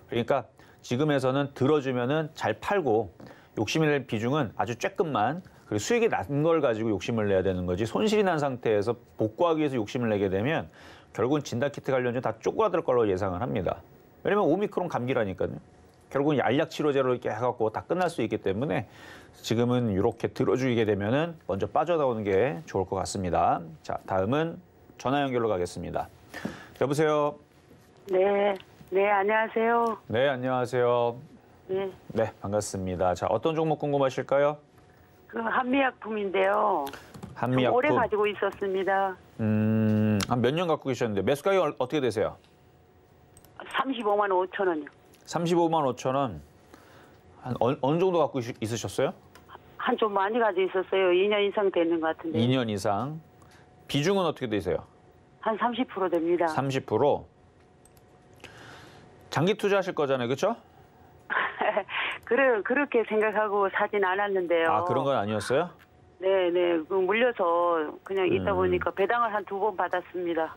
그러니까 지금에서는 들어주면은 잘 팔고 욕심을 낼 비중은 아주 쬐끔만 그리고 수익이 난 걸 가지고 욕심을 내야 되는 거지 손실이 난 상태에서 복구하기 위해서 욕심을 내게 되면 결국은 진단키트 관련주 다 쪼그라들 걸로 예상을 합니다. 왜냐면 오미크론 감기라니까요. 결국은 알약 치료제로 이렇게 해갖고 다 끝날 수 있기 때문에 지금은 이렇게 들어주게 되면은 먼저 빠져나오는 게 좋을 것 같습니다. 자, 다음은 전화 연결로 가겠습니다. 여보세요. 네, 네, 안녕하세요. 네, 안녕하세요. 네, 네, 반갑습니다. 자, 어떤 종목 궁금하실까요? 그 한미약품인데요. 좀 한미약품. 오래 가지고 있었습니다. 한 몇 년 갖고 계셨는데 매수 가격 어떻게 되세요? 35만 5천 원이요. 35만 5천 원. 한 어느 정도 갖고 있으셨어요? 한 좀 많이 가지고 있었어요. 2년 이상 되는 것 같은데. 2년 이상. 비중은 어떻게 되세요? 한 30% 됩니다. 30%. 장기 투자하실 거잖아요, 그렇죠? 그렇게 생각하고 사진 않았는데요. 아, 그런 건 아니었어요? 네, 네. 그 물려서 그냥 있다 보니까 배당을 한 2번 받았습니다.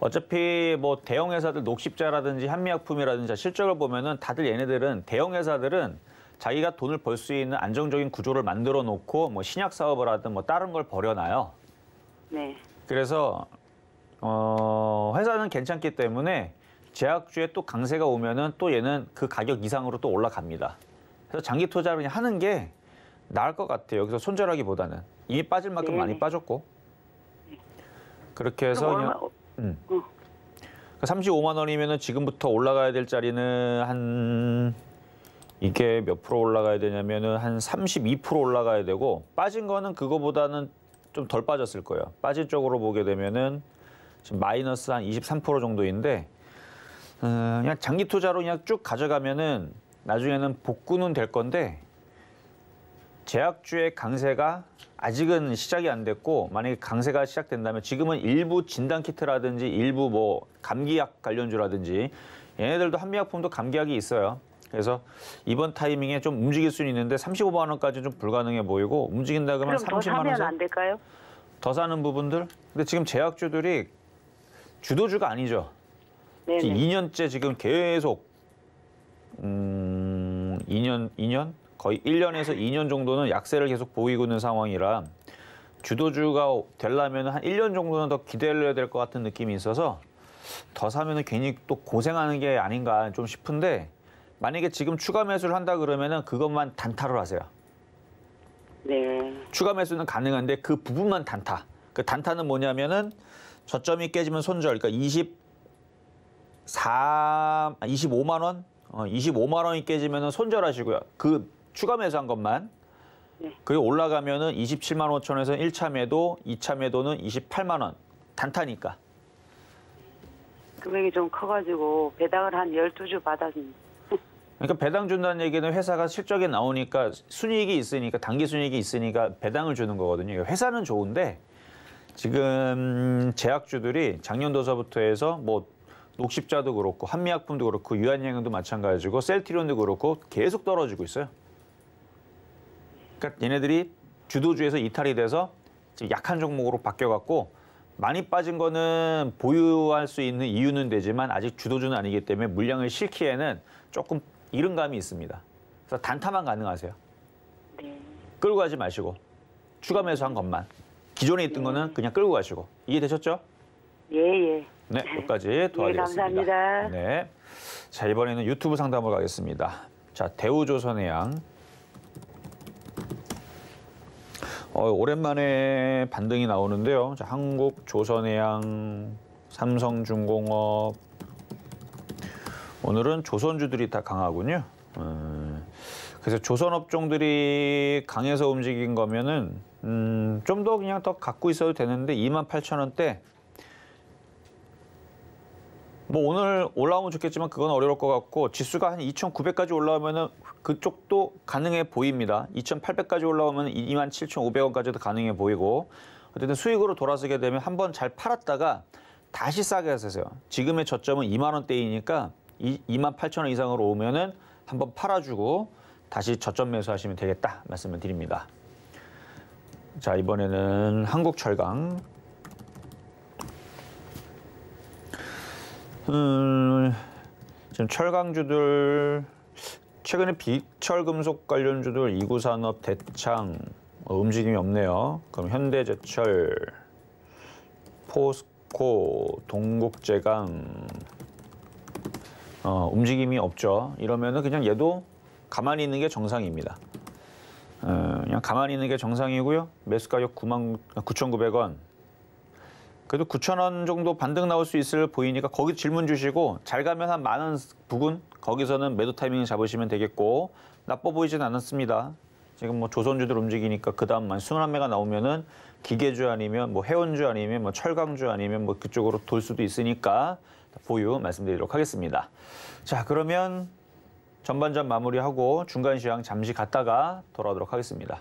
어차피 뭐 대형 회사들 녹십자라든지 한미약품이라든지 실적을 보면은 다들 얘네들은 대형 회사들은 자기가 돈을 벌 수 있는 안정적인 구조를 만들어 놓고 뭐 신약 사업을 하든 뭐 다른 걸 벌여놔요. 네. 그래서 회사는 괜찮기 때문에 제약주에 또 강세가 오면은 또 얘는 그 가격 이상으로 또 올라갑니다. 그래서 장기 투자를 그냥 하는 게 나을 것 같아요. 여기서 손절하기보다는 이미 빠질 만큼 네. 많이 빠졌고 그렇게 해서 그냥 35만 원이면은 지금부터 올라가야 될 자리는 한 이게 몇 프로 올라가야 되냐면은 한 32% 올라가야 되고 빠진 거는 그거보다는 좀 덜 빠졌을 거예요. 빠진 쪽으로 보게 되면은 지금 마이너스 한 23% 정도인데 그냥 장기 투자로 그냥 쭉 가져가면은 나중에는 복구는 될 건데 제약주의 강세가 아직은 시작이 안 됐고 만약에 강세가 시작된다면 지금은 일부 진단키트라든지 일부 뭐 감기약 관련주라든지 얘네들도 한미약품도 감기약이 있어요. 그래서 이번 타이밍에 좀 움직일 수는 있는데 35만 원까지는 좀 불가능해 보이고 움직인다 그러면 그럼 30만 더 원 사면 안 될까요? 더 사는 부분들. 근데 지금 제약주들이 주도주가 아니죠. 네. 2년째 지금 계속 2년 거의 1년에서 2년 정도는 약세를 계속 보이고 있는 상황이라 주도주가 되려면 한 1년 정도는 더 기다려야 될 것 같은 느낌이 있어서 더 사면은 괜히 또 고생하는 게 아닌가 좀 싶은데 만약에 지금 추가 매수를 한다 그러면은 그것만 단타로 하세요. 네. 추가 추가 매수는 가능한데 그 부분만 단타. 그 단타는 뭐냐면은 저점이 깨지면 손절. 그러니까 25만 원, 25만 원이 깨지면은 손절하시고요. 그 추가 매수한 것만. 네. 그리고 올라가면은 27만 5천원에서 1차 매도, 2차 매도는 28만 원. 단타니까. 금액이 좀 커가지고 배당을 한 12주 받았습니다. 그러니까 배당 준다는 얘기는 회사가 실적이 나오니까 순이익이 있으니까 단기 순이익이 있으니까 배당을 주는 거거든요. 회사는 좋은데 지금 제약주들이 작년도서부터 해서 뭐 녹십자도 그렇고 한미약품도 그렇고 유한양행도 마찬가지고 셀트리온도 그렇고 계속 떨어지고 있어요. 그러니까 얘네들이 주도주에서 이탈이 돼서 지금 약한 종목으로 바뀌어갖고 많이 빠진 거는 보유할 수 있는 이유는 되지만 아직 주도주는 아니기 때문에 물량을 실기에는 조금 이른 감이 있습니다. 그래서 단타만 가능하세요. 네. 끌고 가지 마시고 추가 매수한 것만. 기존에 있던 거는 그냥 끌고 가시고. 이해되셨죠? 예. 네, 여기까지 도와드리겠습니다. 감사합니다. 네. 자, 이번에는 유튜브 상담으로 가겠습니다. 자, 대우조선해양. 오랜만에 반등이 나오는데요. 자, 한국조선해양, 삼성중공업. 오늘은 조선주들이 다 강하군요. 그래서 조선업종들이 강해서 움직인 거면은 좀 더 그냥 더 갖고 있어도 되는데 28,000원대. 뭐 오늘 올라오면 좋겠지만 그건 어려울 것 같고 지수가 한 2,900까지 올라오면은 그쪽도 가능해 보입니다. 2,800까지 올라오면 27,500원까지도 가능해 보이고 어쨌든 수익으로 돌아서게 되면 한번 잘 팔았다가 다시 싸게 하세요. 지금의 저점은 2만 원대이니까 28,000원 이상으로 오면은 한번 팔아주고 다시 저점 매수하시면 되겠다 말씀을 드립니다. 자, 이번에는 한국철강. 지금 철강주들 최근에 비철금속 관련주들 이구산업, 대창 움직임이 없네요. 그럼 현대제철, 포스코, 동국제강 움직임이 없죠. 이러면은 그냥 얘도 가만히 있는 게 정상입니다. 그냥 가만히 있는 게 정상이고요. 매수 가격 99,900원. 그래도 9,000원 정도 반등 나올 수 있을 보이니까 거기 질문 주시고 잘 가면 한 10,000원 부근 거기서는 매도 타이밍 잡으시면 되겠고 나빠 보이진 않았습니다. 지금 뭐 조선주들 움직이니까 그 다음만 순환매가 나오면은 기계주 아니면 뭐 해운주 아니면 뭐 철강주 아니면 뭐 그쪽으로 돌 수도 있으니까 보유 말씀드리도록 하겠습니다. 자, 그러면 전반전 마무리하고 중간 시황 잠시 갔다가 돌아오도록 하겠습니다.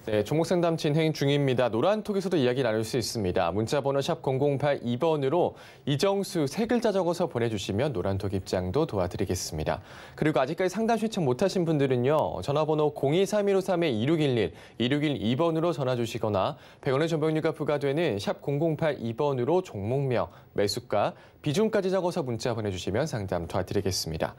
네, 종목 상담 진행 중입니다. 노란톡에서도 이야기 나눌 수 있습니다. 문자번호 샵 0082번으로 이정수 세 글자 적어서 보내주시면 노란톡 입장도 도와드리겠습니다. 그리고 아직까지 상담 신청 못하신 분들은요. 전화번호 023153-2611, 2612번으로 전화 주시거나 100원의 전병료가 부과되는 샵 0082번으로 종목명, 매수가, 비중까지 적어서 문자 보내주시면 상담 도와드리겠습니다.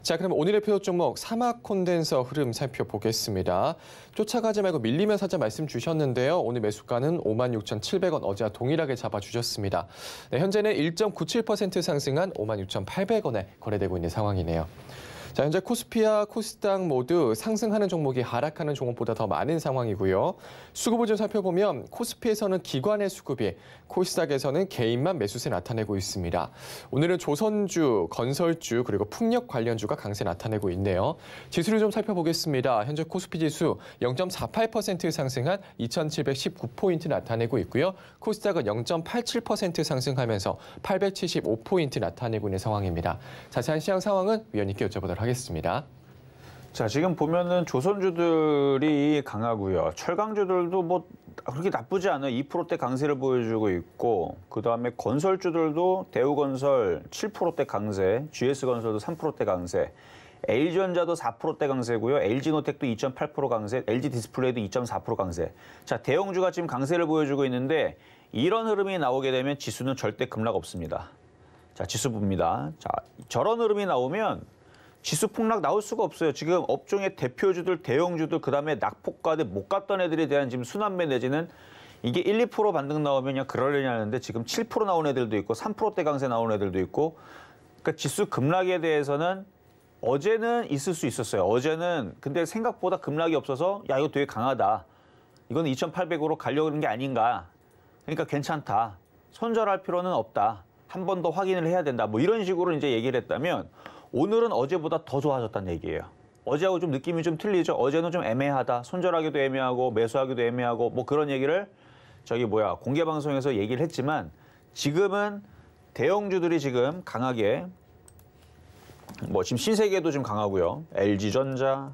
자, 그럼 오늘의 표 종목 사막 콘덴서 흐름 살펴보겠습니다. 쫓아가지 말고 밀리면 사자 말씀 주셨는데요. 오늘 매수가는 56,700원 어제와 동일하게 잡아주셨습니다. 네, 현재는 1.97% 상승한 56,800원에 거래되고 있는 상황이네요. 자, 현재 코스피와 코스닥 모두 상승하는 종목이 하락하는 종목보다 더 많은 상황이고요. 수급을 좀 살펴보면 코스피에서는 기관의 수급이, 코스닥에서는 개인만 매수세 나타내고 있습니다. 오늘은 조선주, 건설주, 그리고 풍력 관련주가 강세 나타내고 있네요. 지수를 좀 살펴보겠습니다. 현재 코스피 지수 0.48% 상승한 2,719포인트 나타내고 있고요. 코스닥은 0.87% 상승하면서 875포인트 나타내고 있는 상황입니다. 자세한 시장 상황은 위원님께 여쭤보도록 하겠습니다. 자, 지금 보면은 조선주들이 강하고요. 철강주들도 뭐 그렇게 나쁘지 않아요. 2%대 강세를 보여주고 있고, 그 다음에 건설주들도 대우건설 7%대 강세, GS건설도 3%대 강세, LG전자도 4%대 강세고요. LG노텍도 2.8% 강세, LG디스플레이도 2.4% 강세. 자, 대형주가 지금 강세를 보여주고 있는데 이런 흐름이 나오게 되면 지수는 절대 급락 없습니다. 자, 지수 봅니다. 자, 저런 흐름이 나오면 지수 폭락 나올 수가 없어요. 지금 업종의 대표주들, 대형주들, 그다음에 낙폭과대 못 갔던 애들에 대한 지금 순환매 내지는 이게 1, 2% 반등 나오면 그냥 그러려니 하는데 지금 7% 나온 애들도 있고 3%대 강세 나온 애들도 있고, 그러니까 지수 급락에 대해서는 어제는 있을 수 있었어요. 어제는 근데 생각보다 급락이 없어서 야 이거 되게 강하다. 이건 2,800으로 가려고 하는 게 아닌가. 그러니까 괜찮다. 손절할 필요는 없다. 한 번 더 확인을 해야 된다. 뭐 이런 식으로 이제 얘기를 했다면 오늘은 어제보다 더 좋아졌다는 얘기예요. 어제하고 좀 느낌이 좀 틀리죠. 어제는 좀 애매하다. 손절하기도 애매하고 매수하기도 애매하고 뭐 그런 얘기를 공개 방송에서 얘기를 했지만 지금은 대형주들이 지금 강하게 지금 신세계도 좀 강하고요. LG전자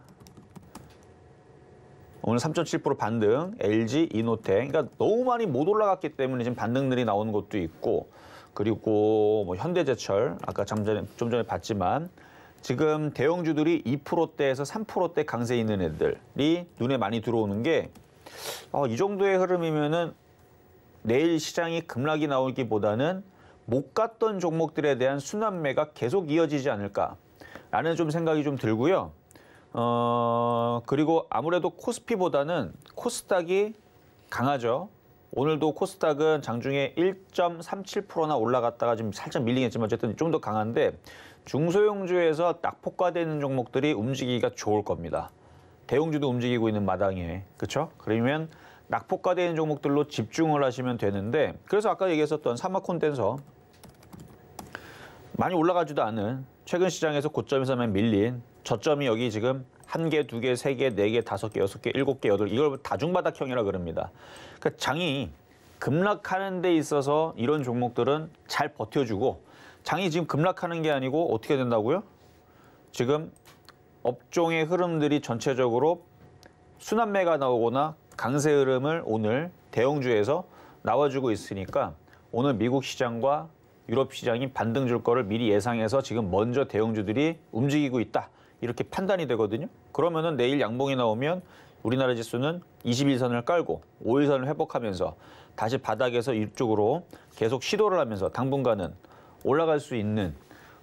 오늘 3.7% 반등, LG, 이노텍. 그러니까 너무 많이 못 올라갔기 때문에 지금 반등들이 나오는 것도 있고 그리고 현대제철 아까 좀 전에 봤지만 지금 대형주들이 2%대에서 3%대 강세 있는 애들이 눈에 많이 들어오는 게 이 정도의 흐름이면은 내일 시장이 급락이 나오기보다는 못 갔던 종목들에 대한 순환매가 계속 이어지지 않을까라는 좀 생각이 좀 들고요. 그리고 아무래도 코스피보다는 코스닥이 강하죠. 오늘도 코스닥은 장중에 1.37%나 올라갔다가 지금 살짝 밀리긴 했지만 어쨌든 좀 더 강한데 중소형주에서 낙폭과되는 종목들이 움직이기가 좋을 겁니다. 대형주도 움직이고 있는 마당에. 그렇죠? 그러면 낙폭과되는 종목들로 집중을 하시면 되는데 그래서 아까 얘기했었던 사마콘덴서 많이 올라가지도 않은 최근 시장에서 고점에서만 밀린 저점이 여기 지금 1개, 2개, 3개, 4개, 5개, 6개, 7개, 8개 이걸 다중바닥형이라 그럽니다. 그러니까 장이 급락하는 데 있어서 이런 종목들은 잘 버텨주고 장이 지금 급락하는 게 아니고 어떻게 된다고요? 지금 업종의 흐름들이 전체적으로 순환매가 나오거나 강세 흐름을 오늘 대형주에서 나와주고 있으니까 오늘 미국 시장과 유럽 시장이 반등 줄 거를 미리 예상해서 지금 먼저 대형주들이 움직이고 있다. 이렇게 판단이 되거든요. 그러면은 내일 양봉이 나오면 우리나라 지수는 21선을 깔고 5일선을 회복하면서 다시 바닥에서 이쪽으로 계속 시도를 하면서 당분간은 올라갈 수 있는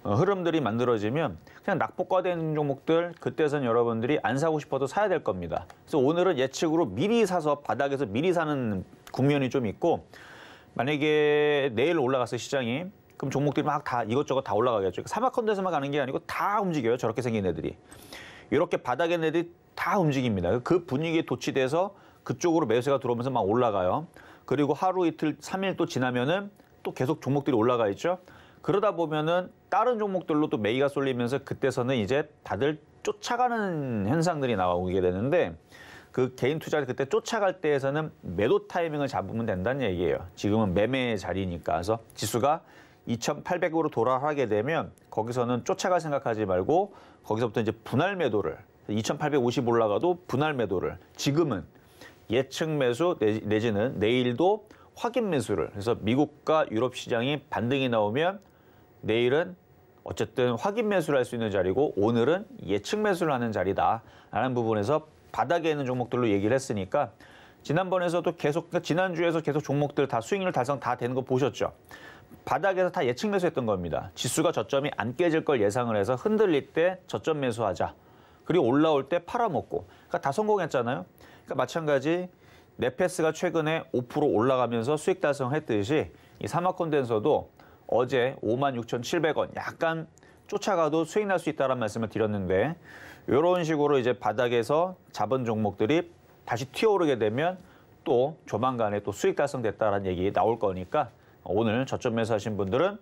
흐름들이 만들어지면 그냥 낙폭과되는 종목들 그때선 여러분들이 안 사고 싶어도 사야 될 겁니다. 그래서 오늘은 예측으로 미리 사서 바닥에서 미리 사는 국면이 좀 있고 만약에 내일 올라갔어 시장이 그럼 종목들이 막 다 이것저것 다 올라가겠죠. 사마컨대에서만 가는 게 아니고 다 움직여요. 저렇게 생긴 애들이. 이렇게 바닥에 있는 애들이 다 움직입니다. 그 분위기에 도취돼서 그쪽으로 매수가 들어오면서 막 올라가요. 그리고 하루 이틀 3일 또 지나면은 또 계속 종목들이 올라가 있죠. 그러다 보면은 다른 종목들로 또 매기가 쏠리면서 그때서는 이제 다들 쫓아가는 현상들이 나오게 되는데 그 개인 투자를 그때 쫓아갈 때에서는 매도 타이밍을 잡으면 된다는 얘기예요. 지금은 매매의 자리니까. 그래서 지수가 2,800으로 돌아가게 되면 거기서는 쫓아갈 생각하지 말고 거기서부터 이제 분할 매도를 2,850 올라가도 분할 매도를 지금은 예측 매수 내지는 내일도 확인 매수를 그래서 미국과 유럽 시장이 반등이 나오면 내일은 어쨌든 확인 매수를 할 수 있는 자리고 오늘은 예측 매수를 하는 자리다라는 부분에서 바닥에 있는 종목들로 얘기를 했으니까 지난번에서도 계속 지난주에서 계속 종목들 다 수익률 달성 다 되는 거 보셨죠? 바닥에서 다 예측 매수했던 겁니다. 지수가 저점이 안 깨질 걸 예상을 해서 흔들릴 때 저점 매수하자. 그리고 올라올 때 팔아먹고. 그러니까 다 성공했잖아요. 그러니까 마찬가지 네페스가 최근에 5% 올라가면서 수익 달성했듯이 이 사마콘덴서도 어제 56,700원 약간 쫓아가도 수익 날 수 있다는 말씀을 드렸는데 이런 식으로 이제 바닥에서 잡은 종목들이 다시 튀어오르게 되면 또 조만간에 또 수익 달성됐다는 얘기 나올 거니까 오늘 저점 매수하신 분들은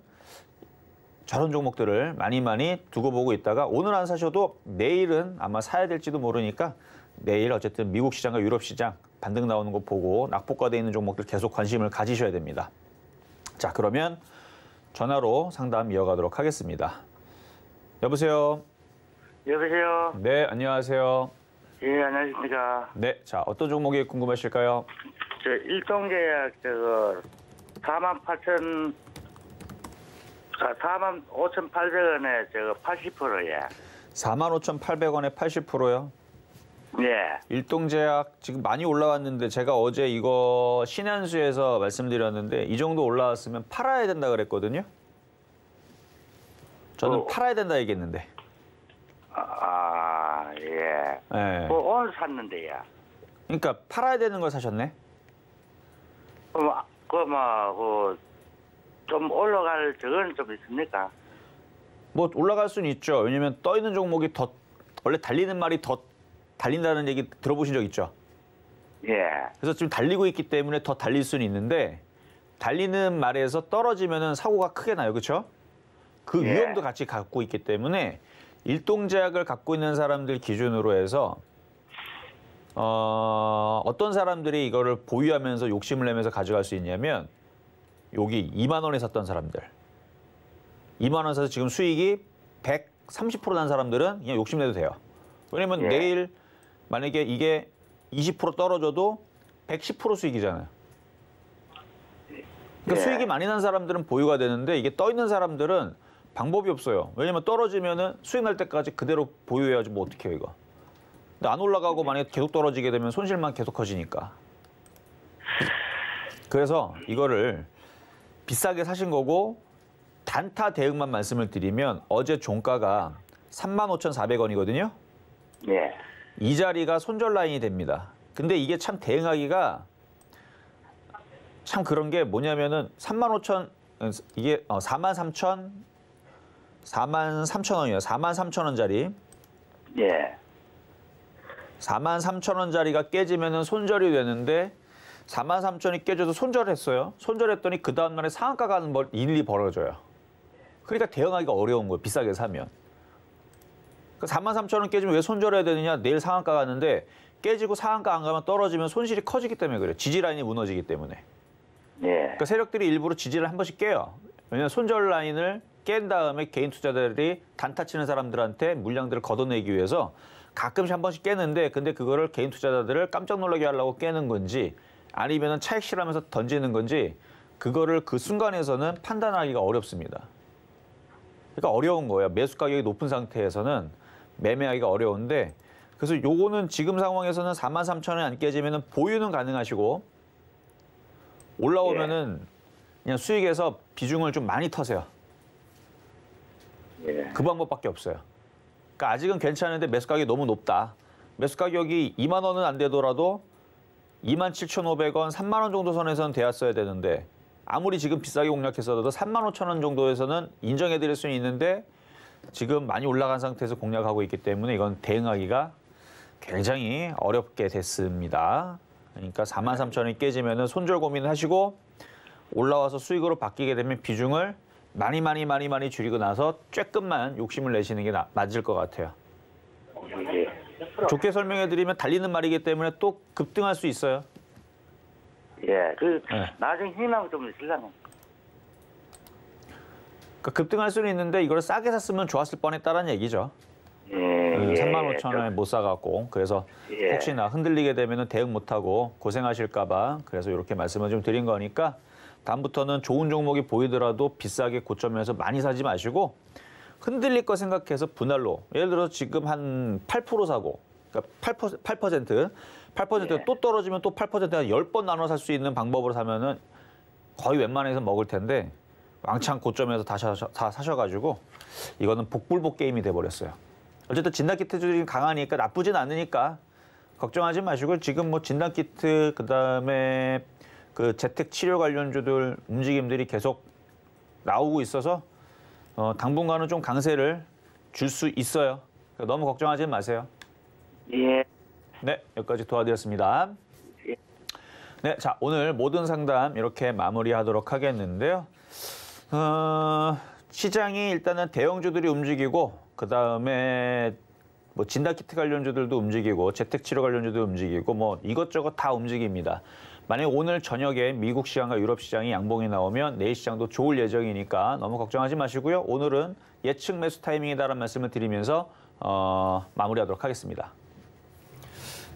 저런 종목들을 많이 두고 보고 있다가 오늘 안 사셔도 내일은 아마 사야 될지도 모르니까 내일 어쨌든 미국 시장과 유럽 시장 반등 나오는 거 보고 낙폭과되어 있는 종목들 계속 관심을 가지셔야 됩니다. 자, 그러면 전화로 상담 이어가도록 하겠습니다. 여보세요? 여보세요? 네, 안녕하세요. 예, 안녕하십니까. 네, 자, 어떤 종목이 궁금하실까요? 저 일동계약 45,800원에 80%예. 45,800원에 80%요? 예. 일동제약 지금 많이 올라왔는데 제가 어제 이거 신한수에서 말씀드렸는데 이 정도 올라왔으면 팔아야 된다 그랬거든요. 저는 팔아야 된다 얘기했는데. 예. 네. 오늘 샀는데요. 그러니까 팔아야 되는 걸 사셨네. 좀 올라갈 적은 좀 있습니까? 뭐 올라갈 수는 있죠. 왜냐면 떠 있는 종목이 더 원래 달리는 말이 더 달린다는 얘기 들어보신 적 있죠? 예. 그래서 지금 달리고 있기 때문에 더 달릴 수는 있는데 달리는 말에서 떨어지면은 사고가 크게 나요. 그렇죠? 그 예. 위험도 같이 갖고 있기 때문에 일동제약을 갖고 있는 사람들 기준으로 해서 어떤 사람들이 이거를 보유하면서 욕심을 내면서 가져갈 수 있냐면 여기 2만 원에 샀던 사람들. 2만 원 사서 지금 수익이 130% 난 사람들은 그냥 욕심내도 돼요. 왜냐면 예. 내일 만약에 이게 20% 떨어져도 110% 수익이잖아요. 그러니까 예. 수익이 많이 난 사람들은 보유가 되는데 이게 떠 있는 사람들은 방법이 없어요. 왜냐면 떨어지면은 수익 날 때까지 그대로 보유해야지 뭐 어떻게 해요, 이거. 근데 안 올라가고 만약에 계속 떨어지게 되면 손실만 계속 커지니까. 그래서 이거를 비싸게 사신 거고 단타 대응만 말씀을 드리면 어제 종가가 35,400원이거든요. 예. 이 자리가 손절 라인이 됩니다. 근데 이게 참 대응하기가 참 그런 게 뭐냐면은 35,000 이게 43,000원이에요. 43,000원짜리. 예. 43,000원짜리가 깨지면은 손절이 되는데 43,000원이 깨져도 손절했어요. 손절했더니 그 다음 날에 상한가 가는 일이 벌어져요. 그러니까 대응하기가 어려운 거예요. 비싸게 사면. 그러니까 43,000원 깨지면 왜 손절해야 되느냐? 내일 상한가 가는데 깨지고 상한가 안 가면 떨어지면 손실이 커지기 때문에 그래요. 지지 라인이 무너지기 때문에. 예. 그러니까 세력들이 일부러 지지를 한 번씩 깨요. 왜냐하면 손절 라인을 깬 다음에 개인 투자자들이 단타 치는 사람들한테 물량들을 걷어내기 위해서 가끔씩 한 번씩 깨는데 근데 그거를 개인 투자자들을 깜짝 놀라게 하려고 깨는 건지 아니면 차익 실하면서 던지는 건지 그거를 그 순간에서는 판단하기가 어렵습니다. 그러니까 어려운 거예요. 매수 가격이 높은 상태에서는 매매하기가 어려운데 그래서 요거는 지금 상황에서는 43,000원이 안 깨지면 보유는 가능하시고 올라오면은 그냥 수익에서 비중을 좀 많이 터세요. 예. 그 방법밖에 없어요. 그러니까 아직은 괜찮은데 매수 가격이 너무 높다. 매수 가격이 2만 원은 안 되더라도 27,500원, 3만 원 정도 선에서는 되었어야 되는데 아무리 지금 비싸게 공략했어도 3만 5천 원 정도에서는 인정해 드릴 수는 있는데 지금 많이 올라간 상태에서 공략하고 있기 때문에 이건 대응하기가 굉장히 어렵게 됐습니다. 그러니까 43,000원이 깨지면 손절 고민을 하시고 올라와서 수익으로 바뀌게 되면 비중을 많이 줄이고 나서 조금만 욕심을 내시는 게 맞을 것 같아요. 예. 좋게 설명해 드리면 달리는 말이기 때문에 또 급등할 수 있어요. 예. 네. 나중에 희망 좀 있으려면. 그러니까 급등할 수는 있는데 이걸 싸게 샀으면 좋았을 뻔했다는 얘기죠. 예. 35,000원에 못 사갖고 그래서 예. 혹시나 흔들리게 되면 대응 못하고 고생하실까봐 그래서 이렇게 말씀을 좀 드린 거니까 다음부터는 좋은 종목이 보이더라도 비싸게 고점에서 많이 사지 마시고 흔들릴 거 생각해서 분할로 예를 들어서 지금 한 8% 사고 그러니까 8%가 예. 또 떨어지면 또 8%가 10번 나눠 살 수 있는 방법으로 사면은 거의 웬만해서 먹을 텐데 왕창 고점에서 다 사셔가지고 이거는 복불복 게임이 돼버렸어요. 어쨌든 진단키트들이 강하니까 나쁘진 않으니까 걱정하지 마시고 지금 뭐 진단키트 그다음에 그 재택 치료 관련주들 움직임들이 계속 나오고 있어서 당분간은 좀 강세를 줄 수 있어요. 그러니까 너무 걱정하지 마세요. 예. 네, 여기까지 도와드렸습니다. 예. 네, 자 오늘 모든 상담 이렇게 마무리하도록 하겠는데요. 시장이 일단은 대형주들이 움직이고 그 다음에 뭐 진단키트 관련주들도 움직이고 재택치료 관련주도 움직이고 뭐 이것저것 다 움직입니다. 만약 오늘 저녁에 미국 시장과 유럽 시장이 양봉이 나오면 내일 시장도 좋을 예정이니까 너무 걱정하지 마시고요. 오늘은 예측 매수 타이밍이다라는 말씀을 드리면서 마무리하도록 하겠습니다.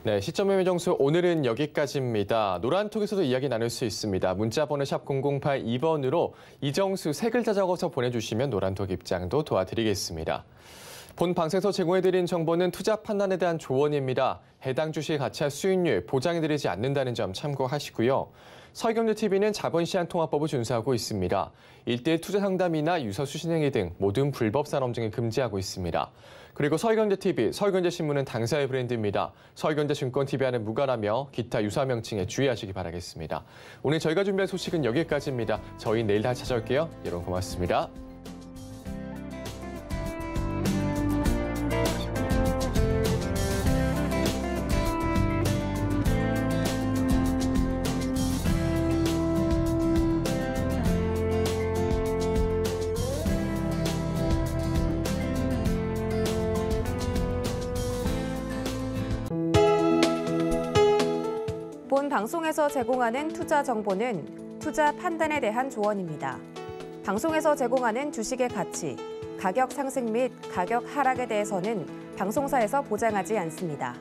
네, 시점 매매 정수 오늘은 여기까지입니다. 노란톡에서도 이야기 나눌 수 있습니다. 문자번호 샵 0082번으로 이정수 세 글자 적어서 보내주시면 노란톡 입장도 도와드리겠습니다. 본 방송에서 제공해드린 정보는 투자 판단에 대한 조언입니다. 해당 주식 가치와 수익률 보장해드리지 않는다는 점 참고하시고요. 서희경제TV는 자본시장통화법을 준수하고 있습니다. 1:1 투자 상담이나 유서 수신행위 등 모든 불법 산업증을 금지하고 있습니다. 그리고 서희경제TV, 서희경제신문은 당사의 브랜드입니다. 서희경제증권TV와는 무관하며 기타 유사 명칭에 주의하시기 바라겠습니다. 오늘 저희가 준비한 소식은 여기까지입니다. 저희 내일 다시 찾아올게요. 여러분 고맙습니다. 본 방송에서 제공하는 투자 정보는 투자 판단에 대한 조언입니다. 방송에서 제공하는 주식의 가치, 가격 상승 및 가격 하락에 대해서는 방송사에서 보장하지 않습니다.